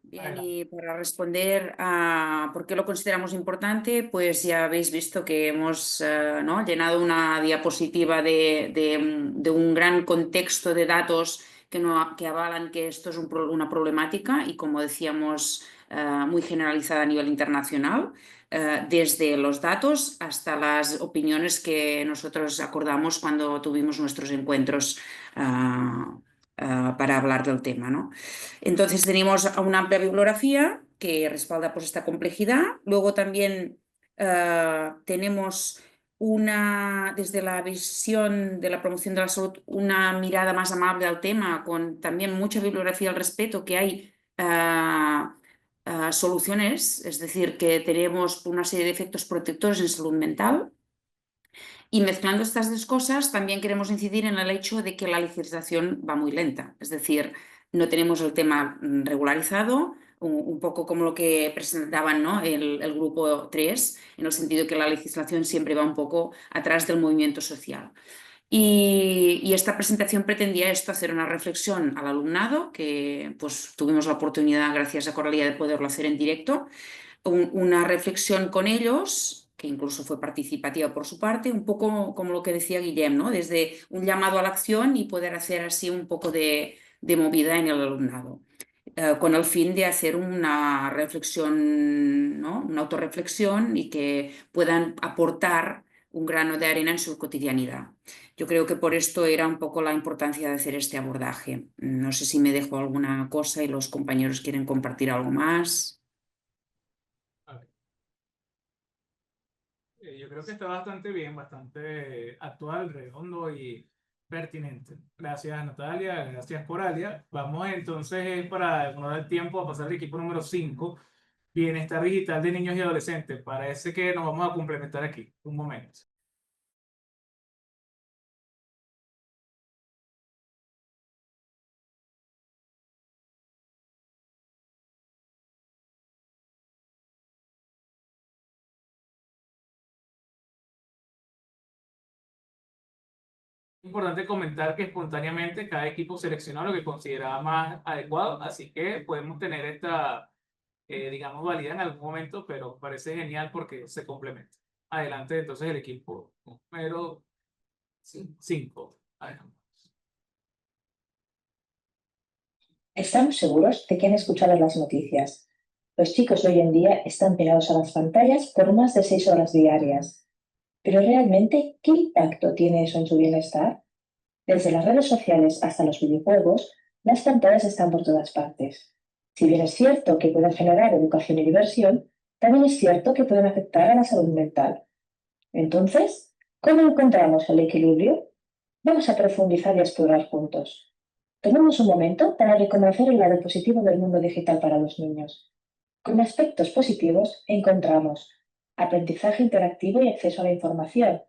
Bien, y para responder a por qué lo consideramos importante, pues ya habéis visto que hemos ¿no? llenado una diapositiva de un gran contexto de datos que avalan que esto es una problemática y, como decíamos, muy generalizada a nivel internacional, desde los datos hasta las opiniones que nosotros acordamos cuando tuvimos nuestros encuentros para hablar del tema, ¿no? Entonces tenemos una amplia bibliografía que respalda pues, esta complejidad. Luego también tenemos desde la visión de la promoción de la salud, una mirada más amable al tema, con también mucha bibliografía al respecto, que hay soluciones, es decir, que tenemos una serie de efectos protectores en salud mental. Y mezclando estas dos cosas, también queremos incidir en el hecho de que la legislación va muy lenta. Es decir, no tenemos el tema regularizado, un poco como lo que presentaban, ¿no? el grupo 3, en el sentido que la legislación siempre va un poco atrás del movimiento social. Y esta presentación pretendía esto, hacer una reflexión al alumnado, que pues tuvimos la oportunidad, gracias a Coralia, de poderlo hacer en directo, una reflexión con ellos, que incluso fue participativa por su parte, un poco como lo que decía Guillem, ¿no? Desde un llamado a la acción y poder hacer así un poco de movida en el alumnado, con el fin de hacer una reflexión, ¿no? Una autorreflexión y que puedan aportar un grano de arena en su cotidianidad. Yo creo que por esto era un poco la importancia de hacer este abordaje. No sé si me dejo alguna cosa y los compañeros quieren compartir algo más. Yo creo que está bastante bien, bastante actual, redondo y pertinente. Gracias, Natalia, gracias, Coralia. Vamos entonces, para no dar tiempo, a pasar al equipo número 5, Bienestar Digital de Niños y Adolescentes. Parece que nos vamos a complementar aquí. Un momento. Importante comentar que espontáneamente cada equipo seleccionó lo que consideraba más adecuado, así que podemos tener esta, digamos, válida en algún momento, pero parece genial porque se complementa. Adelante, entonces, el equipo número 5. Estamos seguros de que han escuchado las noticias. Los chicos hoy en día están pegados a las pantallas por más de 6 horas diarias. Pero realmente, ¿qué impacto tiene eso en su bienestar? Desde las redes sociales hasta los videojuegos, las pantallas están por todas partes. Si bien es cierto que pueden generar educación y diversión, también es cierto que pueden afectar a la salud mental. Entonces, ¿cómo encontramos el equilibrio? Vamos a profundizar y a explorar juntos. Tomemos un momento para reconocer el lado positivo del mundo digital para los niños. Como aspectos positivos encontramos aprendizaje interactivo y acceso a la información,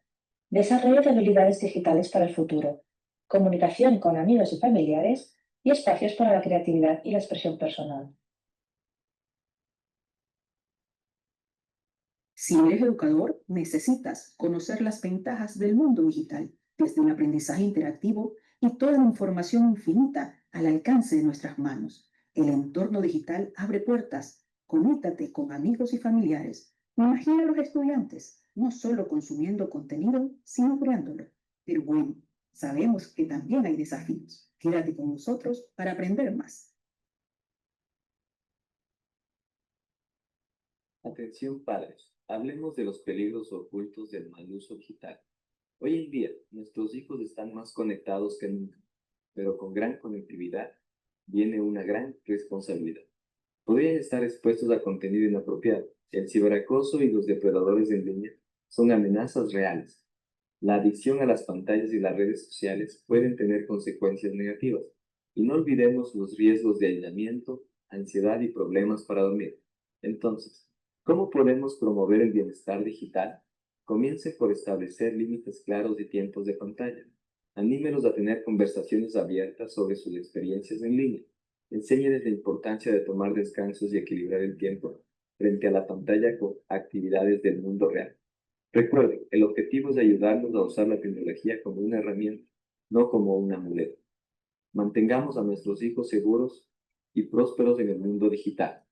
desarrollo de habilidades digitales para el futuro, comunicación con amigos y familiares y espacios para la creatividad y la expresión personal. Si eres educador, necesitas conocer las ventajas del mundo digital, desde un aprendizaje interactivo y toda la información infinita al alcance de nuestras manos. El entorno digital abre puertas. Conéctate con amigos y familiares. Imagina a los estudiantes, no solo consumiendo contenido, sino creándolo. Pero bueno, sabemos que también hay desafíos. Quédate con nosotros para aprender más. Atención padres, hablemos de los peligros ocultos del mal uso digital. Hoy en día, nuestros hijos están más conectados que nunca, pero con gran conectividad viene una gran responsabilidad. Podrían estar expuestos a contenido inapropiado. El ciberacoso y los depredadores en línea son amenazas reales. La adicción a las pantallas y las redes sociales pueden tener consecuencias negativas. Y no olvidemos los riesgos de aislamiento, ansiedad y problemas para dormir. Entonces, ¿cómo podemos promover el bienestar digital? Comience por establecer límites claros de tiempos de pantalla. Anímelos a tener conversaciones abiertas sobre sus experiencias en línea. Enséñeles la importancia de tomar descansos y equilibrar el tiempo frente a la pantalla con actividades del mundo real. Recuerden, el objetivo es ayudarlos a usar la tecnología como una herramienta, no como un amuleto. Mantengamos a nuestros hijos seguros y prósperos en el mundo digital.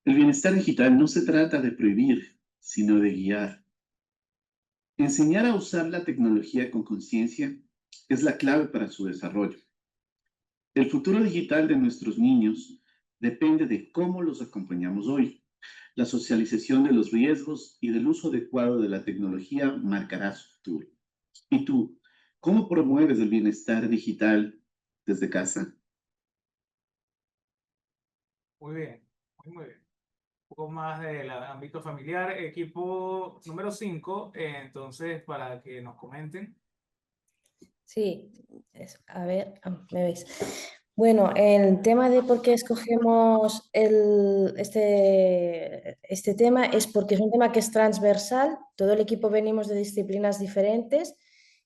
El bienestar digital no se trata de prohibir, sino de guiar. Enseñar a usar la tecnología con conciencia es la clave para su desarrollo. El futuro digital de nuestros niños depende de cómo los acompañamos hoy. La socialización de los riesgos y del uso adecuado de la tecnología marcará su futuro. ¿Y tú, cómo promueves el bienestar digital desde casa? Muy bien, muy bien. Un poco más del ámbito familiar. Equipo número 5, entonces, para que nos comenten. Sí, a ver, ¿me veis? Bueno, el tema de por qué escogemos este tema es porque es un tema que es transversal, todo el equipo venimos de disciplinas diferentes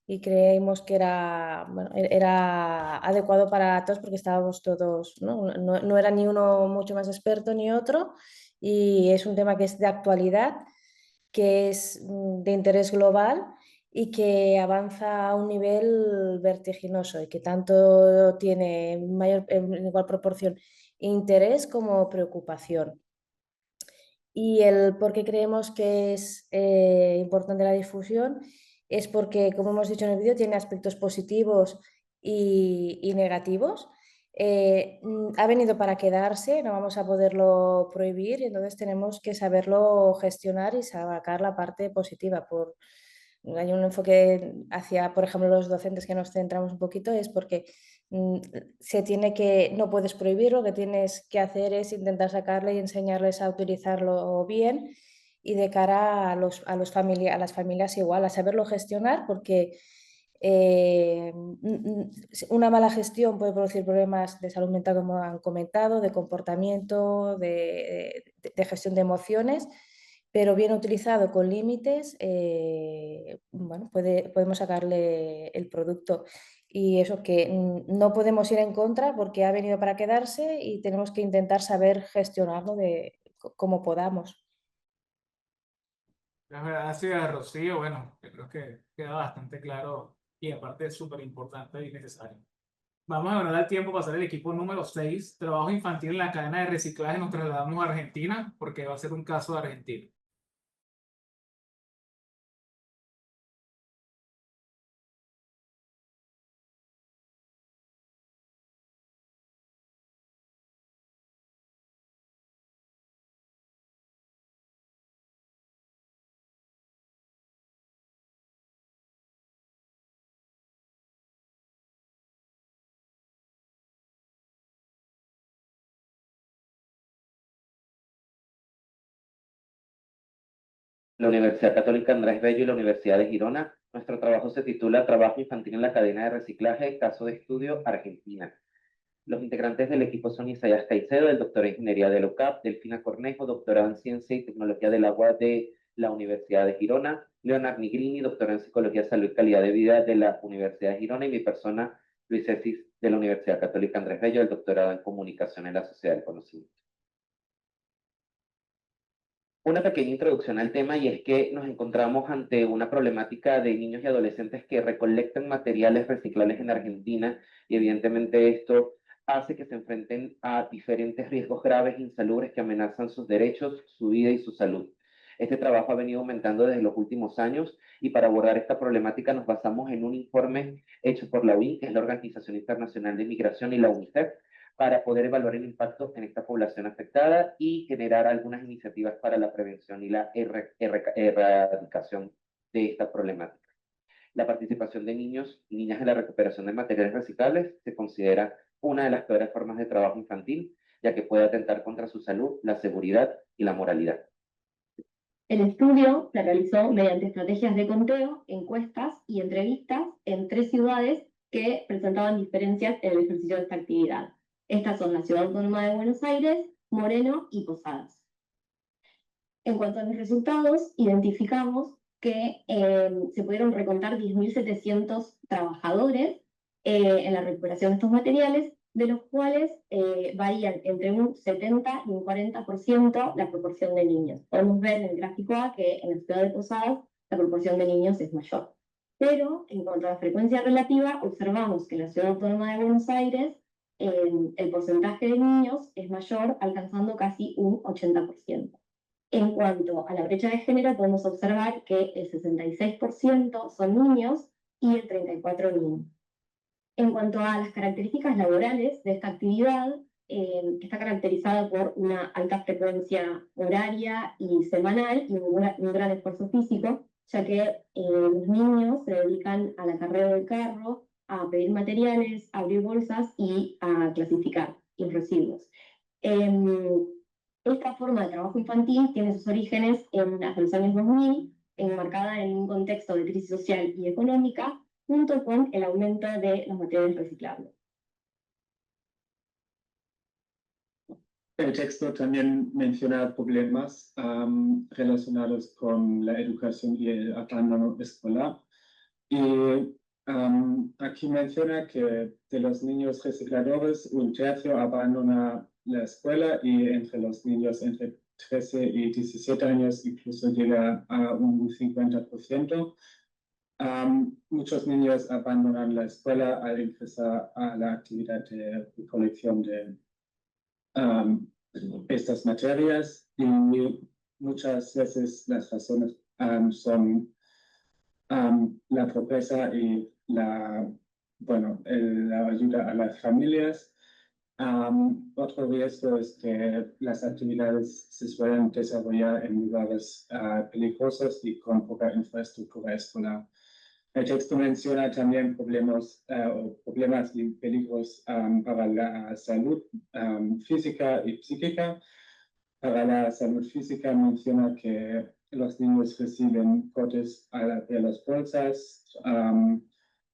y creímos que era, bueno, era adecuado para todos porque estábamos todos, ¿no? No era ni uno mucho más experto ni otro, y es un tema que es de actualidad, que es de interés global y que avanza a un nivel vertiginoso y que tanto tiene en igual proporción interés como preocupación. Y el por qué creemos que es importante la difusión es porque, como hemos dicho en el vídeo, tiene aspectos positivos y negativos. Ha venido para quedarse, no vamos a poderlo prohibir, y entonces tenemos que saberlo gestionar y sacar la parte positiva. Hay un enfoque hacia, por ejemplo, los docentes que nos centramos un poquito, es porque no puedes prohibirlo, lo que tienes que hacer es intentar sacarle y enseñarles a utilizarlo bien, y de cara a las familias igual, a saberlo gestionar, porque una mala gestión puede producir problemas de salud mental, como han comentado, de comportamiento, de gestión de emociones, pero bien utilizado con límites, bueno, podemos sacarle el producto. Y eso, que no podemos ir en contra porque ha venido para quedarse y tenemos que intentar saber gestionarlo como podamos. Gracias, Rocío. Bueno, yo creo que queda bastante claro y aparte es súper importante y necesario. Vamos a ganar el tiempo para pasar el equipo número 6, trabajo infantil en la cadena de reciclaje. Nos trasladamos a Argentina porque va a ser un caso de Argentina. La Universidad Católica Andrés Bello y la Universidad de Girona. Nuestro trabajo se titula Trabajo infantil en la cadena de reciclaje, caso de estudio, Argentina. Los integrantes del equipo son Isaías Caicedo, el doctor en Ingeniería de la UCAP, Delfina Cornejo, doctorado en Ciencia y Tecnología del Agua de la Universidad de Girona, Leonard Nigrini, doctorado en Psicología, Salud y Calidad de Vida de la Universidad de Girona, y mi persona, Luis Esis, de la Universidad Católica Andrés Bello, el doctorado en Comunicación en la Sociedad del Conocimiento. Una pequeña introducción al tema, y es que nos encontramos ante una problemática de niños y adolescentes que recolectan materiales reciclables en Argentina, y evidentemente esto hace que se enfrenten a diferentes riesgos graves e insalubres que amenazan sus derechos, su vida y su salud. Este trabajo ha venido aumentando desde los últimos años, y para abordar esta problemática nos basamos en un informe hecho por la OIM, que es la Organización Internacional de Migración, y la UNICEF, para poder evaluar el impacto en esta población afectada y generar algunas iniciativas para la prevención y la erradicación de esta problemática. La participación de niños y niñas en la recuperación de materiales reciclables se considera una de las peores formas de trabajo infantil, ya que puede atentar contra su salud, la seguridad y la moralidad. El estudio se realizó mediante estrategias de conteo, encuestas y entrevistas en 3 ciudades que presentaban diferencias en el ejercicio de esta actividad. Estas son la Ciudad Autónoma de Buenos Aires, Moreno y Posadas. En cuanto a los resultados, identificamos que se pudieron recontar 10.700 trabajadores en la recuperación de estos materiales, de los cuales varían entre un 70 y un 40% la proporción de niños. Podemos ver en el gráfico A que en la ciudad de Posadas la proporción de niños es mayor. Pero en cuanto a la frecuencia relativa, observamos que en la Ciudad Autónoma de Buenos Aires el porcentaje de niños es mayor, alcanzando casi un 80%. En cuanto a la brecha de género, podemos observar que el 66% son niños y el 34% niñas. En cuanto a las características laborales de esta actividad, está caracterizada por una alta frecuencia horaria y semanal y un gran esfuerzo físico, ya que los niños se dedican al acarreo del carro, a pedir materiales, a abrir bolsas y a clasificar los residuos. Esta forma de trabajo infantil tiene sus orígenes en los años 2000, enmarcada en un contexto de crisis social y económica, junto con el aumento de los materiales reciclables. El texto también menciona problemas relacionados con la educación y el abandono escolar. Y aquí menciona que de los niños recicladores, un tercio abandona la escuela y entre los niños entre 13 y 17 años incluso llega a un 50%. Muchos niños abandonan la escuela al ingresar a la actividad de recolección de estas materias y muchas veces las razones son la pobreza y la ayuda a las familias. Otro riesgo es que las actividades se suelen desarrollar en lugares peligrosos y con poca infraestructura escolar. El texto menciona también problemas y peligros para la salud física y psíquica. Para la salud física menciona que los niños reciben cortes de las bolsas,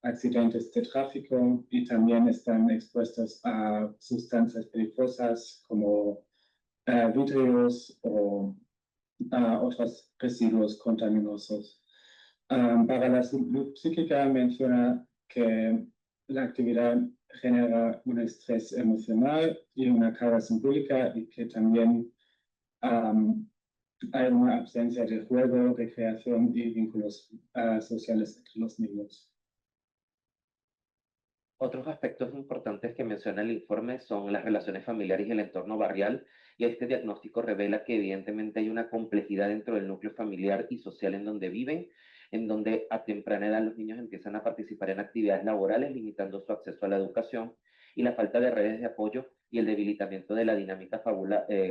accidentes de tráfico y también están expuestos a sustancias peligrosas como vidrios o otros residuos contaminosos. Para la salud psíquica menciona que la actividad genera un estrés emocional y una carga simbólica y que también hay una ausencia de juego, recreación y vínculos sociales entre los niños. Otros aspectos importantes que menciona el informe son las relaciones familiares y el entorno barrial, y este diagnóstico revela que evidentemente hay una complejidad dentro del núcleo familiar y social en donde viven, en donde a temprana edad los niños empiezan a participar en actividades laborales, limitando su acceso a la educación, y la falta de redes de apoyo y el debilitamiento de la dinámica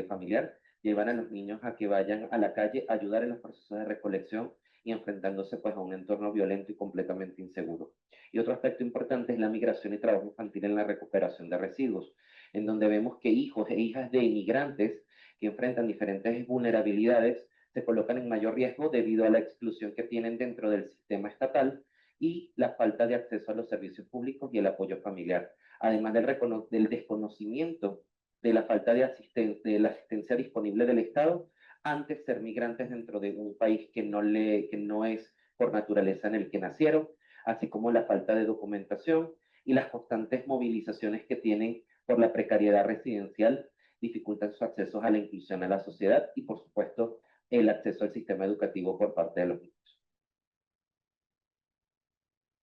familiar llevan a los niños a que vayan a la calle a ayudar en los procesos de recolección y enfrentándose pues a un entorno violento y completamente inseguro. Y otro aspecto importante es la migración y trabajo infantil en la recuperación de residuos, en donde vemos que hijos e hijas de inmigrantes que enfrentan diferentes vulnerabilidades se colocan en mayor riesgo debido a la exclusión que tienen dentro del sistema estatal y la falta de acceso a los servicios públicos y el apoyo familiar, además del desconocimiento de la falta de la asistencia disponible del Estado antes ser migrantes dentro de un país que no es por naturaleza en el que nacieron, así como la falta de documentación y las constantes movilizaciones que tienen por la precariedad residencial dificultan su acceso a la inclusión a la sociedad y, por supuesto, el acceso al sistema educativo por parte de los niños.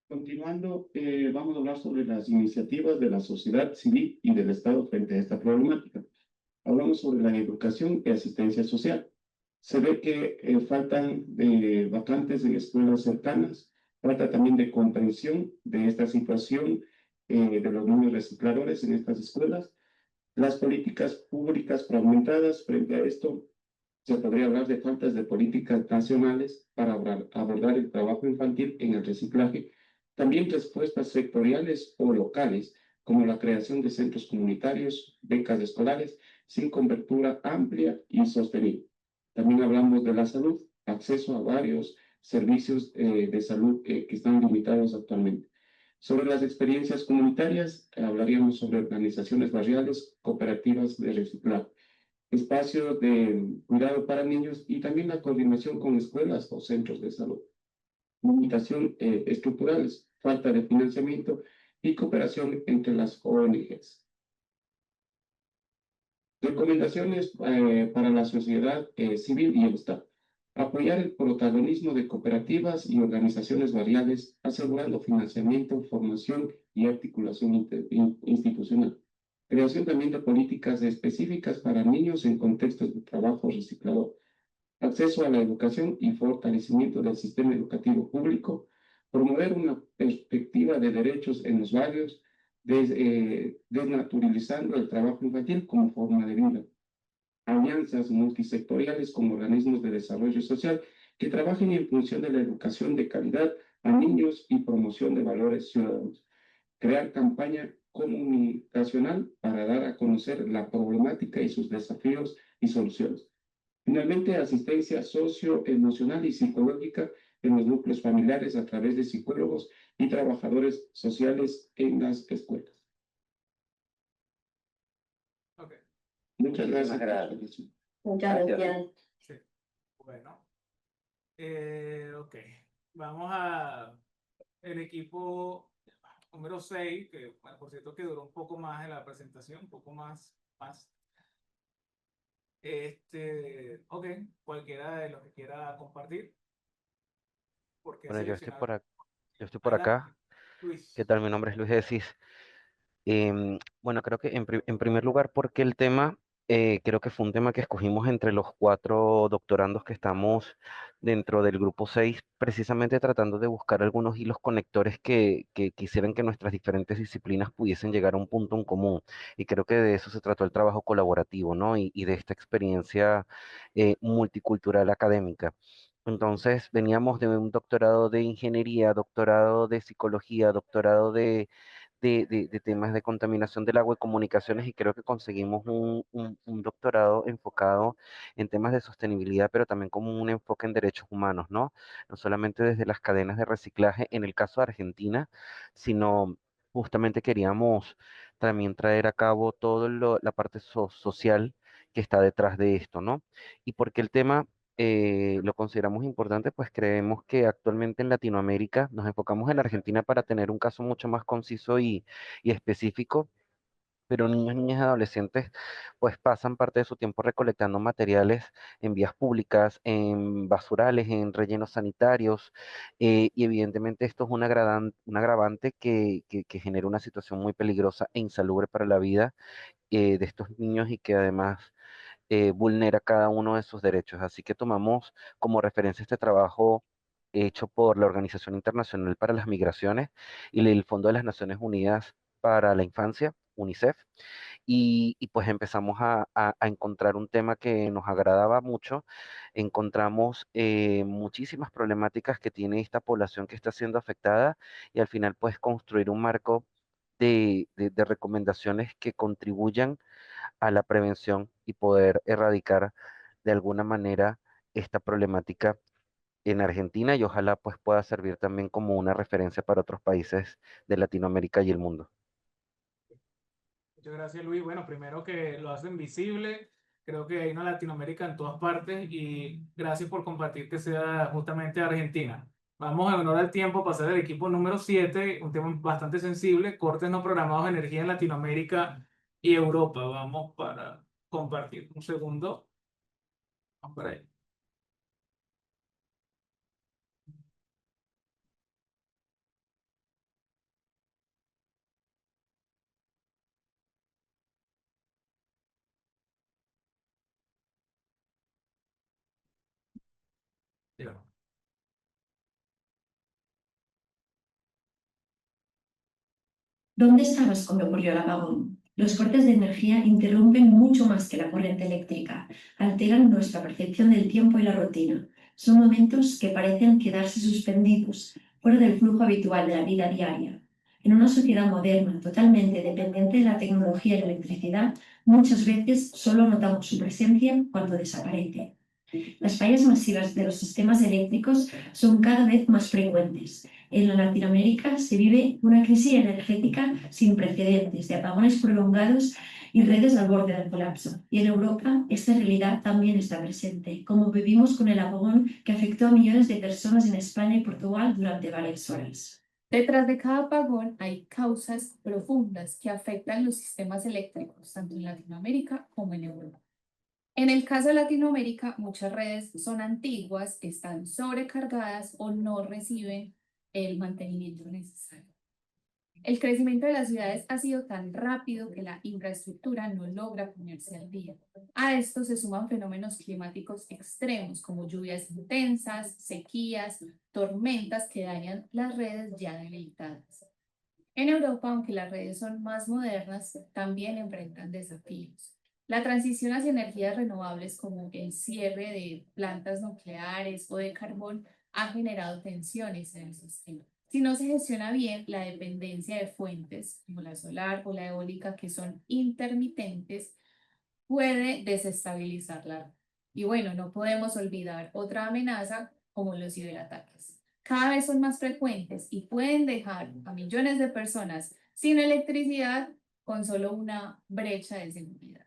Continuando, vamos a hablar sobre las iniciativas de la sociedad civil y del Estado frente a esta problemática. Hablamos sobre la educación y asistencia social. Se ve que faltan vacantes en escuelas cercanas, falta también de comprensión de esta situación de los niños recicladores en estas escuelas. Las políticas públicas fragmentadas frente a esto, se podría hablar de faltas de políticas nacionales para abordar el trabajo infantil en el reciclaje, también respuestas sectoriales o locales, como la creación de centros comunitarios, becas escolares, sin cobertura amplia y sostenible. También hablamos de la salud, acceso a varios servicios de salud que están limitados actualmente. Sobre las experiencias comunitarias, hablaríamos sobre organizaciones barriales, cooperativas de reciclaje, espacios de cuidado para niños y también la coordinación con escuelas o centros de salud. Limitación estructurales, falta de financiamiento y cooperación entre las ONGs. Recomendaciones para la sociedad civil y el Estado. Apoyar el protagonismo de cooperativas y organizaciones barriales, asegurando financiamiento, formación y articulación institucional. Creación también de políticas específicas para niños en contextos de trabajo reciclador. Acceso a la educación y fortalecimiento del sistema educativo público. Promover una perspectiva de derechos en los barrios, desnaturalizando el trabajo infantil como forma de vida. Alianzas multisectoriales con organismos de desarrollo social que trabajen en función de la educación de calidad a niños y promoción de valores ciudadanos. Crear campaña comunicacional para dar a conocer la problemática y sus desafíos y soluciones. Finalmente, asistencia socioemocional y psicológica en los núcleos familiares a través de psicólogos y trabajadores sociales en las escuelas. Okay. Muchas gracias. Muchas gracias. Sí. Bueno, ok. Vamos a el equipo número 6, que bueno, por cierto que duró un poco más en la presentación, un poco más. Ok, cualquiera de los que quiera compartir, porque Bueno, seleccionar. yo estoy por Adelante, acá. ¿Qué Luis. tal? Mi nombre es Luis Decis. Bueno, creo que en primer lugar, porque el tema, creo que fue un tema que escogimos entre los 4 doctorandos que estamos dentro del grupo 6, precisamente tratando de buscar algunos hilos conectores que quisieran que nuestras diferentes disciplinas pudiesen llegar a un punto en común. Y creo que de eso se trató el trabajo colaborativo, ¿no? Y de esta experiencia multicultural académica. Entonces, veníamos de un doctorado de ingeniería, doctorado de psicología, doctorado de temas de contaminación del agua y comunicaciones, y creo que conseguimos un doctorado enfocado en temas de sostenibilidad, pero también como un enfoque en derechos humanos, ¿no? No solamente desde las cadenas de reciclaje, en el caso de Argentina, sino justamente queríamos también traer a cabo toda la parte social que está detrás de esto, ¿no? Y porque el tema lo consideramos importante, pues creemos que actualmente en Latinoamérica nos enfocamos en Argentina para tener un caso mucho más conciso y específico, pero niños, niñas y adolescentes pues pasan parte de su tiempo recolectando materiales en vías públicas, en basurales, en rellenos sanitarios, y evidentemente esto es un agravante que genera una situación muy peligrosa e insalubre para la vida de estos niños y que además vulnera cada uno de sus derechos. Así que tomamos como referencia este trabajo hecho por la Organización Internacional para las Migraciones y el Fondo de las Naciones Unidas para la Infancia, UNICEF, y pues empezamos a encontrar un tema que nos agradaba mucho. Encontramos muchísimas problemáticas que tiene esta población que está siendo afectada y al final pues construir un marco de recomendaciones que contribuyan a la prevención y poder erradicar de alguna manera esta problemática en Argentina y ojalá pues pueda servir también como una referencia para otros países de Latinoamérica y el mundo. Muchas gracias, Luis. Bueno, primero que lo hacen visible, creo que hay una Latinoamérica en todas partes y gracias por compartir que sea justamente Argentina. Vamos en honor al tiempo a pasar al equipo número 7, un tema bastante sensible, cortes no programados de energía en Latinoamérica y Europa. Vamos para compartir un segundo. Vamos para ahí. Ya. ¿Dónde estabas cuando ocurrió el apagón? Los cortes de energía interrumpen mucho más que la corriente eléctrica, alteran nuestra percepción del tiempo y la rutina. Son momentos que parecen quedarse suspendidos, fuera del flujo habitual de la vida diaria. En una sociedad moderna, totalmente dependiente de la tecnología y la electricidad, muchas veces solo notamos su presencia cuando desaparece. Las fallas masivas de los sistemas eléctricos son cada vez más frecuentes. En Latinoamérica se vive una crisis energética sin precedentes, de apagones prolongados y redes al borde del colapso. Y en Europa esta realidad también está presente, como vivimos con el apagón que afectó a millones de personas en España y Portugal durante varias horas. Detrás de cada apagón hay causas profundas que afectan los sistemas eléctricos, tanto en Latinoamérica como en Europa. En el caso de Latinoamérica, muchas redes son antiguas, están sobrecargadas o no reciben el mantenimiento necesario. El crecimiento de las ciudades ha sido tan rápido que la infraestructura no logra ponerse al día. A esto se suman fenómenos climáticos extremos como lluvias intensas, sequías, tormentas que dañan las redes ya debilitadas. En Europa, aunque las redes son más modernas, también enfrentan desafíos. La transición hacia energías renovables como el cierre de plantas nucleares o de carbón ha generado tensiones en el sistema. Si no se gestiona bien, la dependencia de fuentes como la solar o la eólica, que son intermitentes, puede desestabilizar la red. Y bueno, no podemos olvidar otra amenaza como los ciberataques. Cada vez son más frecuentes y pueden dejar a millones de personas sin electricidad con solo una brecha de seguridad.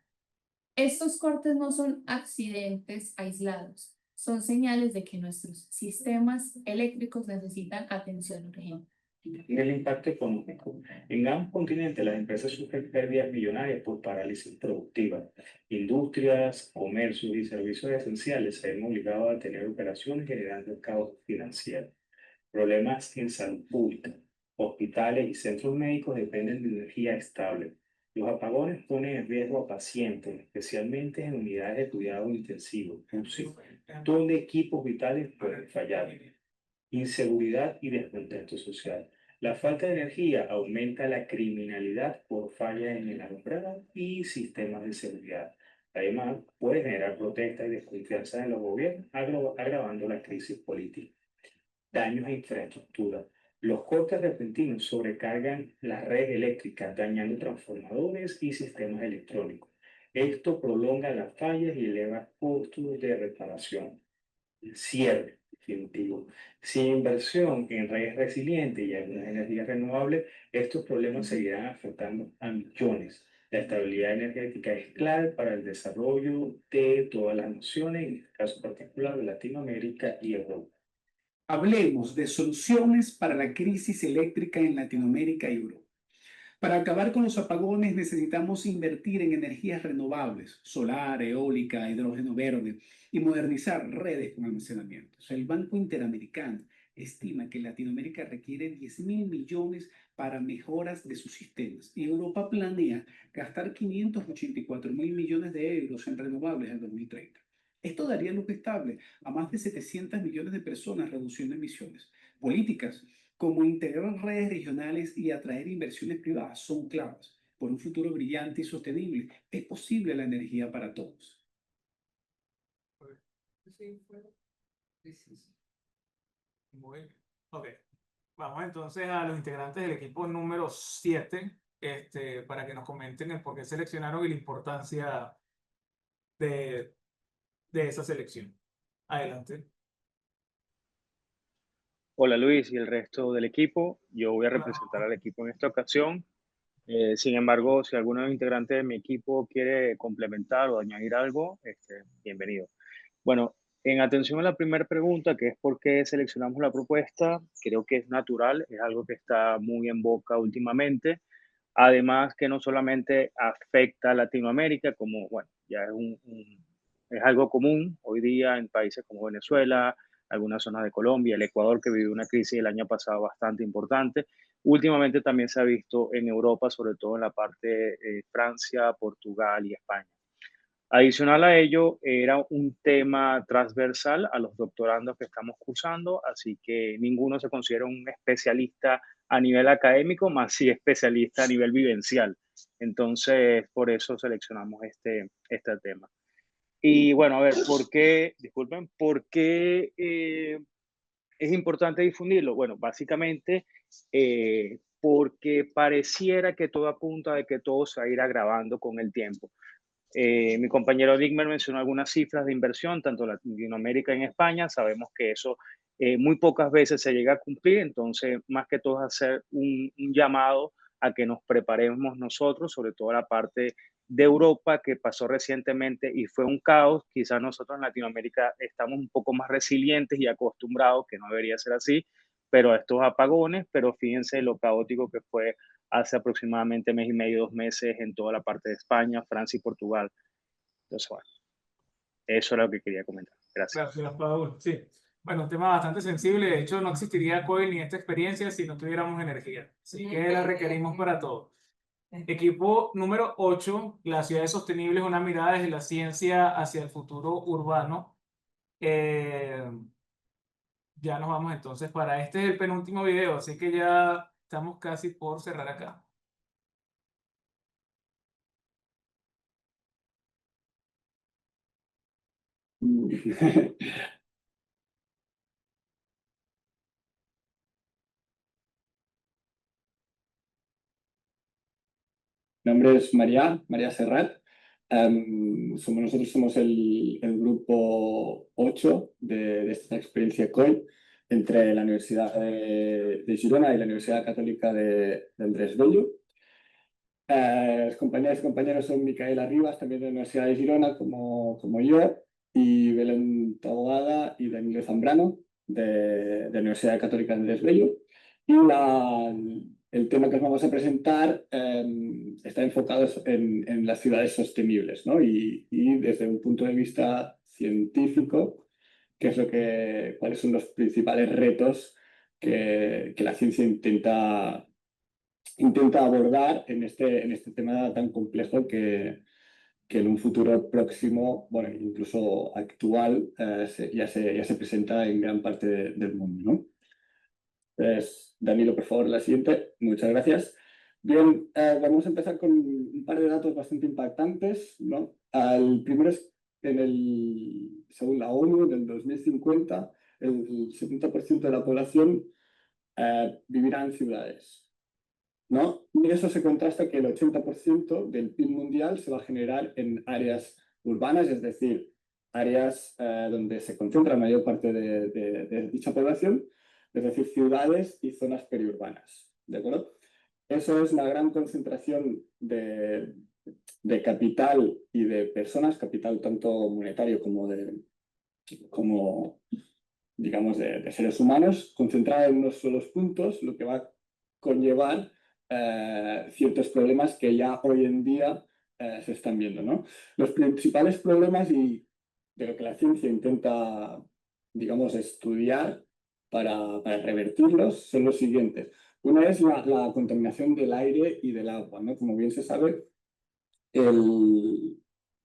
Estos cortes no son accidentes aislados, son señales de que nuestros sistemas eléctricos necesitan atención urgente. y el impacto económico. En ambos continentes las empresas sufren pérdidas millonarias por parálisis productiva. Industrias, comercios y servicios esenciales se ven obligados a tener operaciones generando caos financiero. Problemas en salud pública. Hospitales y centros médicos dependen de energía estable. Los apagones ponen en riesgo a pacientes, especialmente en unidades de cuidado intensivo, UCI, donde equipos vitales pueden fallar. Inseguridad y descontento social. La falta de energía aumenta la criminalidad por fallas en el alumbrado y sistemas de seguridad. Además, puede generar protestas y desconfianza en los gobiernos, agravando la crisis política. Daños a infraestructura. Los cortes repentinos sobrecargan las redes eléctricas, dañando transformadores y sistemas electrónicos. Esto prolonga las fallas y eleva costos de reparación. Cierre definitivo. Sin inversión en redes resilientes y algunas energías renovables, estos problemas seguirán afectando a millones. La estabilidad energética es clave para el desarrollo de todas las naciones, en este caso particular de Latinoamérica y Europa. Hablemos de soluciones para la crisis eléctrica en Latinoamérica y Europa. Para acabar con los apagones necesitamos invertir en energías renovables, solar, eólica, hidrógeno verde y modernizar redes con almacenamiento. El Banco Interamericano estima que Latinoamérica requiere 10.000 millones para mejoras de sus sistemas y Europa planea gastar 584.000 millones de euros en renovables en 2030. Esto daría luz estable a más de 700 millones de personas reduciendo emisiones. Políticas como integrar redes regionales y atraer inversiones privadas son claves. Por un futuro brillante y sostenible, es posible la energía para todos. Muy bien. Ok. Vamos entonces a los integrantes del equipo número 7, para que nos comenten el por qué seleccionaron y la importancia de esa selección. Adelante. Hola Luis y el resto del equipo. Yo voy a representar al equipo en esta ocasión. Sin embargo, si alguno de los integrantes de mi equipo quiere complementar o añadir algo, bienvenido. Bueno, en atención a la primera pregunta, que es por qué seleccionamos la propuesta, creo que es natural, es algo que está muy en boca últimamente. Además, que no solamente afecta a Latinoamérica, como, bueno, ya es algo común hoy día en países como Venezuela, algunas zonas de Colombia, el Ecuador, que vivió una crisis el año pasado bastante importante. Últimamente también se ha visto en Europa, sobre todo en la parte de Francia, Portugal y España. Adicional a ello, era un tema transversal a los doctorandos que estamos cursando, así que ninguno se considera un especialista a nivel académico, más sí especialista a nivel vivencial. Entonces, por eso seleccionamos este tema. Y bueno, a ver, ¿por qué es importante difundirlo? Bueno, básicamente porque pareciera que todo apunta de que todo se va a ir agravando con el tiempo. Mi compañero Digmer mencionó algunas cifras de inversión, tanto en Latinoamérica y en España. Sabemos que eso muy pocas veces se llega a cumplir, entonces más que todo es hacer un llamado a que nos preparemos nosotros, sobre todo la parte de Europa que pasó recientemente y fue un caos. Quizás nosotros en Latinoamérica estamos un poco más resilientes y acostumbrados, que no debería ser así, pero a estos apagones, pero fíjense lo caótico que fue hace aproximadamente mes y medio, 2 meses en toda la parte de España, Francia y Portugal. Entonces, bueno, eso era lo que quería comentar. Gracias. Gracias, Paul. Sí. Bueno, un tema bastante sensible. De hecho, no existiría COIL ni esta experiencia si no tuviéramos energía. Así que la requerimos para todo. Equipo número 8, las ciudades sostenibles, una mirada desde la ciencia hacia el futuro urbano. Ya nos vamos entonces para este es el penúltimo video, así que ya estamos casi por cerrar acá. Mi nombre es María Serrat. Nosotros somos el grupo 8 de esta experiencia COIL entre la Universidad de Girona y la Universidad Católica de Andrés Bello. Los compañeros y compañeros son Micaela Rivas, también de la Universidad de Girona, como yo, y Belén Taboada y Danilo Zambrano, de la Universidad Católica de Andrés Bello. Y el tema que os vamos a presentar está enfocado en las ciudades sostenibles, ¿no? Y desde un punto de vista científico, cuáles son los principales retos que la ciencia intenta abordar en este tema tan complejo que en un futuro próximo, bueno, incluso actual, ya se presenta en gran parte del mundo, ¿no? Entonces, Danilo, por favor, la siguiente. Muchas gracias. Bien, vamos a empezar con un par de datos bastante impactantes, ¿no? El primero es según la ONU, en el 2050, el 70% de la población vivirá en ciudades, ¿no? Y eso se contrasta que el 80% del PIB mundial se va a generar en áreas urbanas, es decir, áreas donde se concentra la mayor parte de dicha población, es decir, ciudades y zonas periurbanas, ¿de acuerdo? Eso es la gran concentración de capital y de personas, capital tanto monetario como digamos, de seres humanos, concentrada en unos solos puntos, lo que va a conllevar ciertos problemas que ya hoy en día se están viendo, ¿no? Los principales problemas y de lo que la ciencia intenta, digamos, estudiar para revertirlos son los siguientes. Una es la contaminación del aire y del agua, ¿no? Como bien se sabe,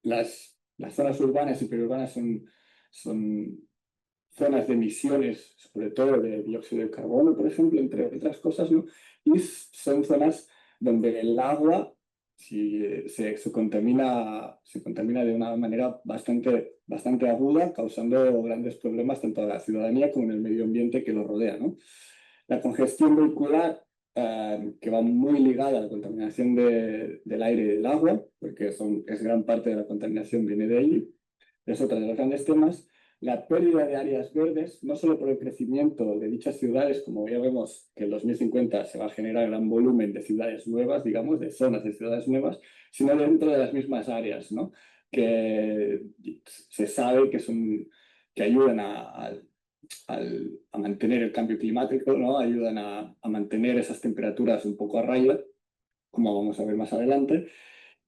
las zonas urbanas y periurbanas son zonas de emisiones, sobre todo de dióxido de carbono, por ejemplo, entre otras cosas, ¿no? Y son zonas donde el agua se contamina de una manera bastante aguda, causando grandes problemas tanto a la ciudadanía como en el medio ambiente que lo rodea, ¿no? La congestión vehicular, que va muy ligada a la contaminación del aire y del agua, porque es gran parte de la contaminación viene de ahí, es otro de los grandes temas. La pérdida de áreas verdes, no solo por el crecimiento de dichas ciudades, como ya vemos que en 2050 se va a generar gran volumen de ciudades nuevas, digamos, de zonas de ciudades nuevas, sino dentro de las mismas áreas, ¿no? Que se sabe que ayudan a mantener el cambio climático, ¿no? Ayudan a mantener esas temperaturas un poco a raya, como vamos a ver más adelante.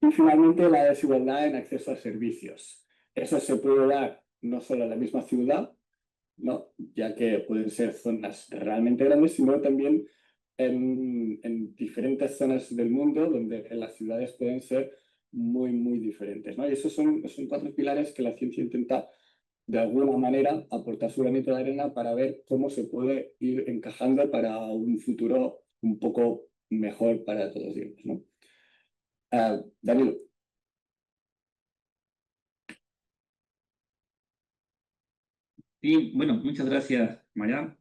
Y finalmente la desigualdad en acceso a servicios. Eso se puede dar no solo en la misma ciudad, ¿no? Ya que pueden ser zonas realmente grandes, sino también en diferentes zonas del mundo donde las ciudades pueden ser muy, muy diferentes, ¿no? Y esos son 4 pilares que la ciencia intenta de alguna manera aportar su granito de arena para ver cómo se puede ir encajando para un futuro un poco mejor para todos ellos, ¿no? Danilo. Sí, bueno, muchas gracias, Maya.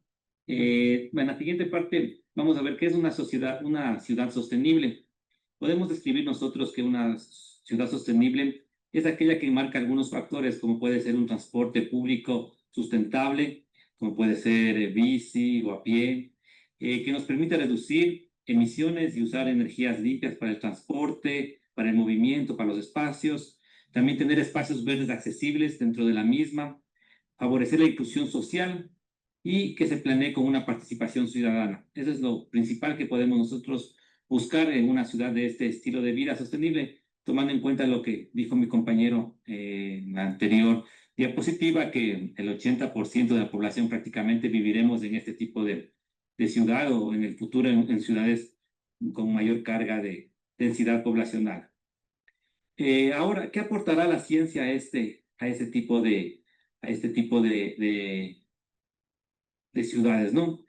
En la siguiente parte vamos a ver qué es una ciudad sostenible. Podemos describir nosotros que una ciudad sostenible es aquella que enmarca algunos factores, como puede ser un transporte público sustentable, como puede ser bici o a pie, que nos permite reducir emisiones y usar energías limpias para el transporte, para el movimiento, para los espacios. También tener espacios verdes accesibles dentro de la misma, favorecer la inclusión social y que se planee con una participación ciudadana. Eso es lo principal que podemos nosotros buscar en una ciudad de este estilo de vida sostenible, tomando en cuenta lo que dijo mi compañero en la anterior diapositiva, que el 80% de la población prácticamente viviremos en este tipo de ciudad o en el futuro en ciudades con mayor carga de densidad poblacional. Ahora, ¿qué aportará la ciencia a este tipo de ciudades, ¿no?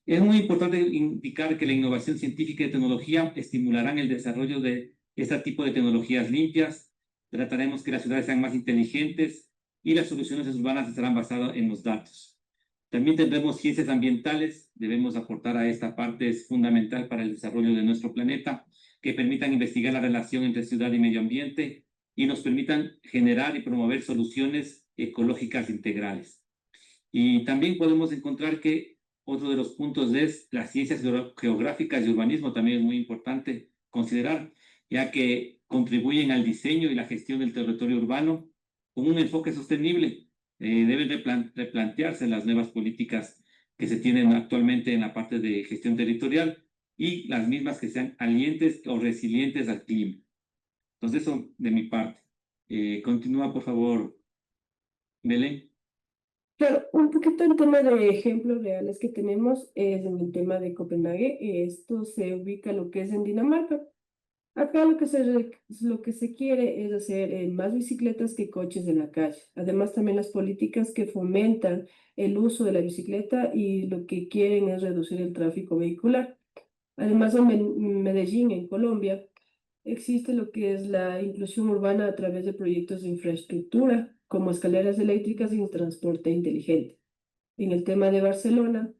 Es muy importante indicar que la innovación científica y tecnología estimularán el desarrollo de este tipo de tecnologías limpias. Trataremos que las ciudades sean más inteligentes y las soluciones urbanas estarán basadas en los datos. También tendremos ciencias ambientales. Debemos aportar a esta parte, es fundamental para el desarrollo de nuestro planeta, que permitan investigar la relación entre ciudad y medio ambiente y nos permitan generar y promover soluciones ecológicas integrales. Y también podemos encontrar que otro de los puntos es las ciencias geográficas y urbanismo, también es muy importante considerar, ya que contribuyen al diseño y la gestión del territorio urbano con un enfoque sostenible. Deben replantearse las nuevas políticas que se tienen actualmente en la parte de gestión territorial y las mismas que sean alientes o resilientes al clima. Entonces, eso de mi parte. Continúa, por favor, Belén. Claro, un poquito en tema de ejemplos reales que tenemos es en el tema de Copenhague. Esto se ubica lo que es en Dinamarca. Acá lo que se quiere es hacer más bicicletas que coches en la calle. Además, también las políticas que fomentan el uso de la bicicleta y lo que quieren es reducir el tráfico vehicular. Además, en Medellín, en Colombia, existe lo que es la inclusión urbana a través de proyectos de infraestructura, como escaleras eléctricas y transporte inteligente. En el tema de Barcelona,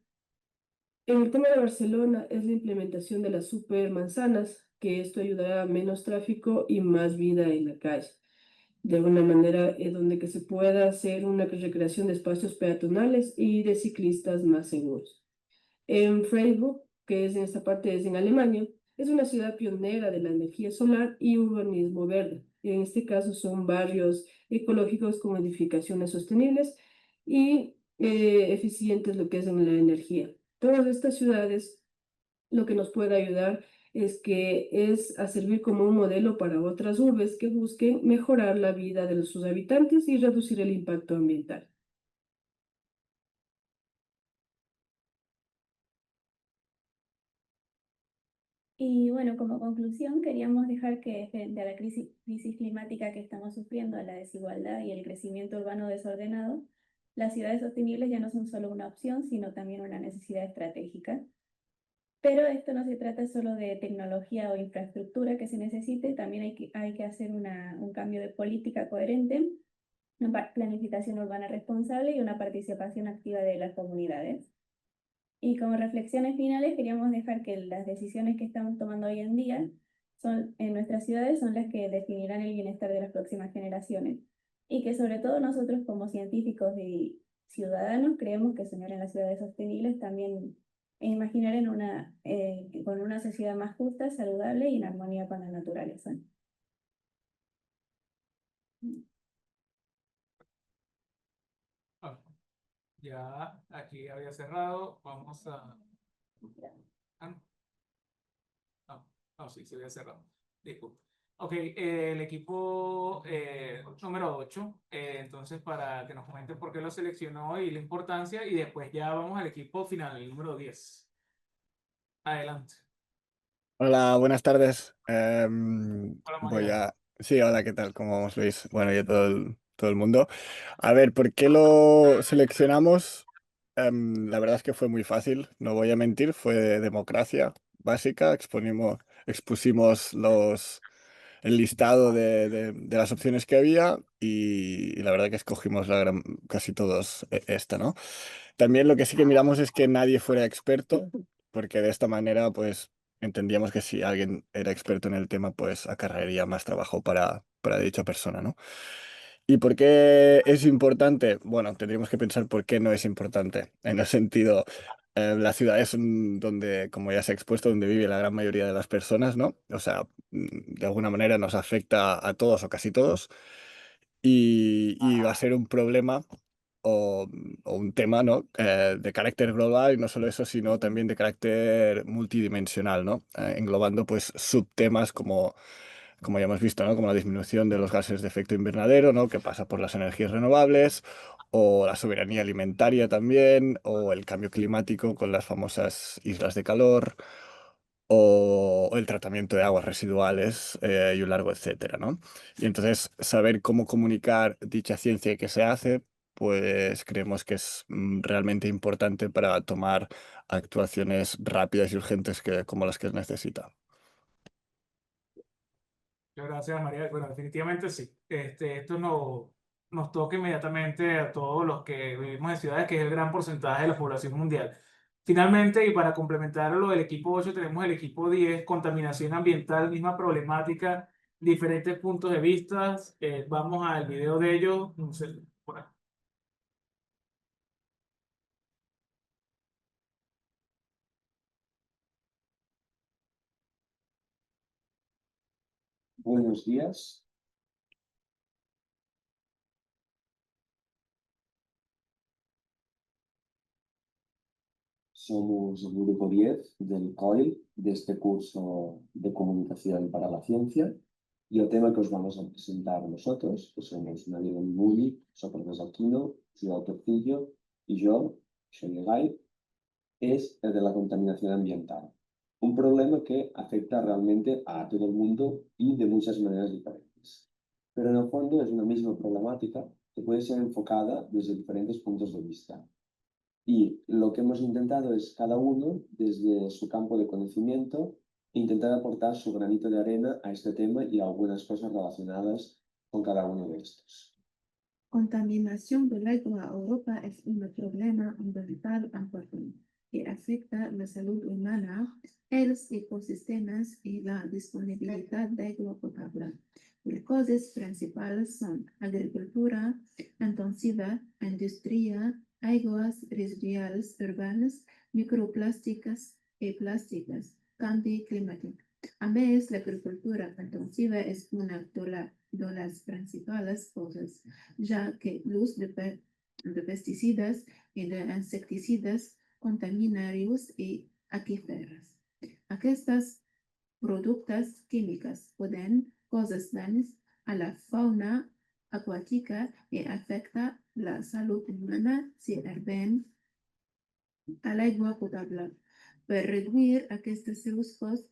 en el tema de Barcelona es la implementación de las supermanzanas, que esto ayudará a menos tráfico y más vida en la calle. De alguna manera, donde que se pueda hacer una recreación de espacios peatonales y de ciclistas más seguros. En Freiburg, que es en esta parte, es en Alemania, es una ciudad pionera de la energía solar y urbanismo verde. En este caso son barrios ecológicos con edificaciones sostenibles y eficientes lo que es en la energía. Todas estas ciudades lo que nos puede ayudar es que es a servir como un modelo para otras urbes que busquen mejorar la vida de sus habitantes y reducir el impacto ambiental. Y bueno, como conclusión, queríamos dejar que frente a la crisis climática que estamos sufriendo, a la desigualdad y el crecimiento urbano desordenado, las ciudades sostenibles ya no son solo una opción, sino también una necesidad estratégica. Pero esto no se trata solo de tecnología o infraestructura que se necesite, también hay que hacer un cambio de política coherente, una planificación urbana responsable y una participación activa de las comunidades. Y como reflexiones finales, queríamos dejar que las decisiones que estamos tomando hoy en día en nuestras ciudades son las que definirán el bienestar de las próximas generaciones. Y que sobre todo nosotros como científicos y ciudadanos creemos que soñar en las ciudades sostenibles también es imaginar con una sociedad más justa, saludable y en armonía con la naturaleza. Ya aquí había cerrado. Vamos a... Ah, no, sí, se había cerrado. Disculpe. Ok, el equipo número 8, entonces para que nos comenten por qué lo seleccionó y la importancia, y después ya vamos al equipo final, el número 10. Adelante. Hola, buenas tardes. Hola, Voy María. a... Sí, hola, ¿qué tal? ¿Cómo vamos, Luis? Bueno, y a todo el mundo. A ver, ¿por qué lo seleccionamos? La verdad es que fue muy fácil, no voy a mentir, fue democracia básica, expusimos el listado de las opciones que había y la verdad que escogimos casi todos esta, ¿no? También lo que sí que miramos es que nadie fuera experto, porque de esta manera, pues, entendíamos que si alguien era experto en el tema, pues acarrearía más trabajo para dicha persona, ¿no? ¿Y por qué es importante? Bueno, tendríamos que pensar por qué no es importante. En el sentido, las ciudades son donde, como ya se ha expuesto, donde vive la gran mayoría de las personas, ¿no? O sea, de alguna manera nos afecta a todos o casi todos y va a ser un problema o un tema, ¿no? De carácter global y no solo eso, sino también de carácter multidimensional, ¿no? Englobando pues subtemas como ya hemos visto, ¿no? Como la disminución de los gases de efecto invernadero, ¿no? Que pasa por las energías renovables, o la soberanía alimentaria también, o el cambio climático con las famosas islas de calor, o el tratamiento de aguas residuales y un largo etcétera, ¿no? Y entonces saber cómo comunicar dicha ciencia que se hace, pues creemos que es realmente importante para tomar actuaciones rápidas y urgentes como las que necesita. Muchas gracias, María. Bueno, definitivamente sí. Esto nos toca inmediatamente a todos los que vivimos en ciudades, que es el gran porcentaje de la población mundial. Finalmente, y para complementar lo del equipo 8, tenemos el equipo 10, contaminación ambiental, misma problemática, diferentes puntos de vista. Vamos al video de ellos. No sé, por aquí. Buenos días. Somos el grupo 10 del COIL, de este curso de comunicación para la ciencia. Y el tema que os vamos a presentar nosotros, que somos María Muli, Sócrates Aquino, Ciudad Torcillo y yo, Xavier Gay, es el de la contaminación ambiental. Un problema que afecta realmente a todo el mundo y de muchas maneras diferentes. Pero en el fondo es una misma problemática que puede ser enfocada desde diferentes puntos de vista. Y lo que hemos intentado es cada uno, desde su campo de conocimiento, intentar aportar su granito de arena a este tema y a algunas cosas relacionadas con cada uno de estos. Contaminación del agua a Europa es un problema ambiental importante que afecta la salud humana, los ecosistemas y la disponibilidad de agua potable. Las causas principales son agricultura intensiva, industria, aguas residuales urbanas, microplásticas y plásticas, cambio climático. A veces la agricultura intensiva es una de las principales causas, ya que el uso de pesticidas y de insecticidas contaminan ríos y acuíferos. Aquestos productos químicos pueden causar daños a la fauna acuática y afectar la salud humana si hierven al agua potable. Para reducir estos riesgos,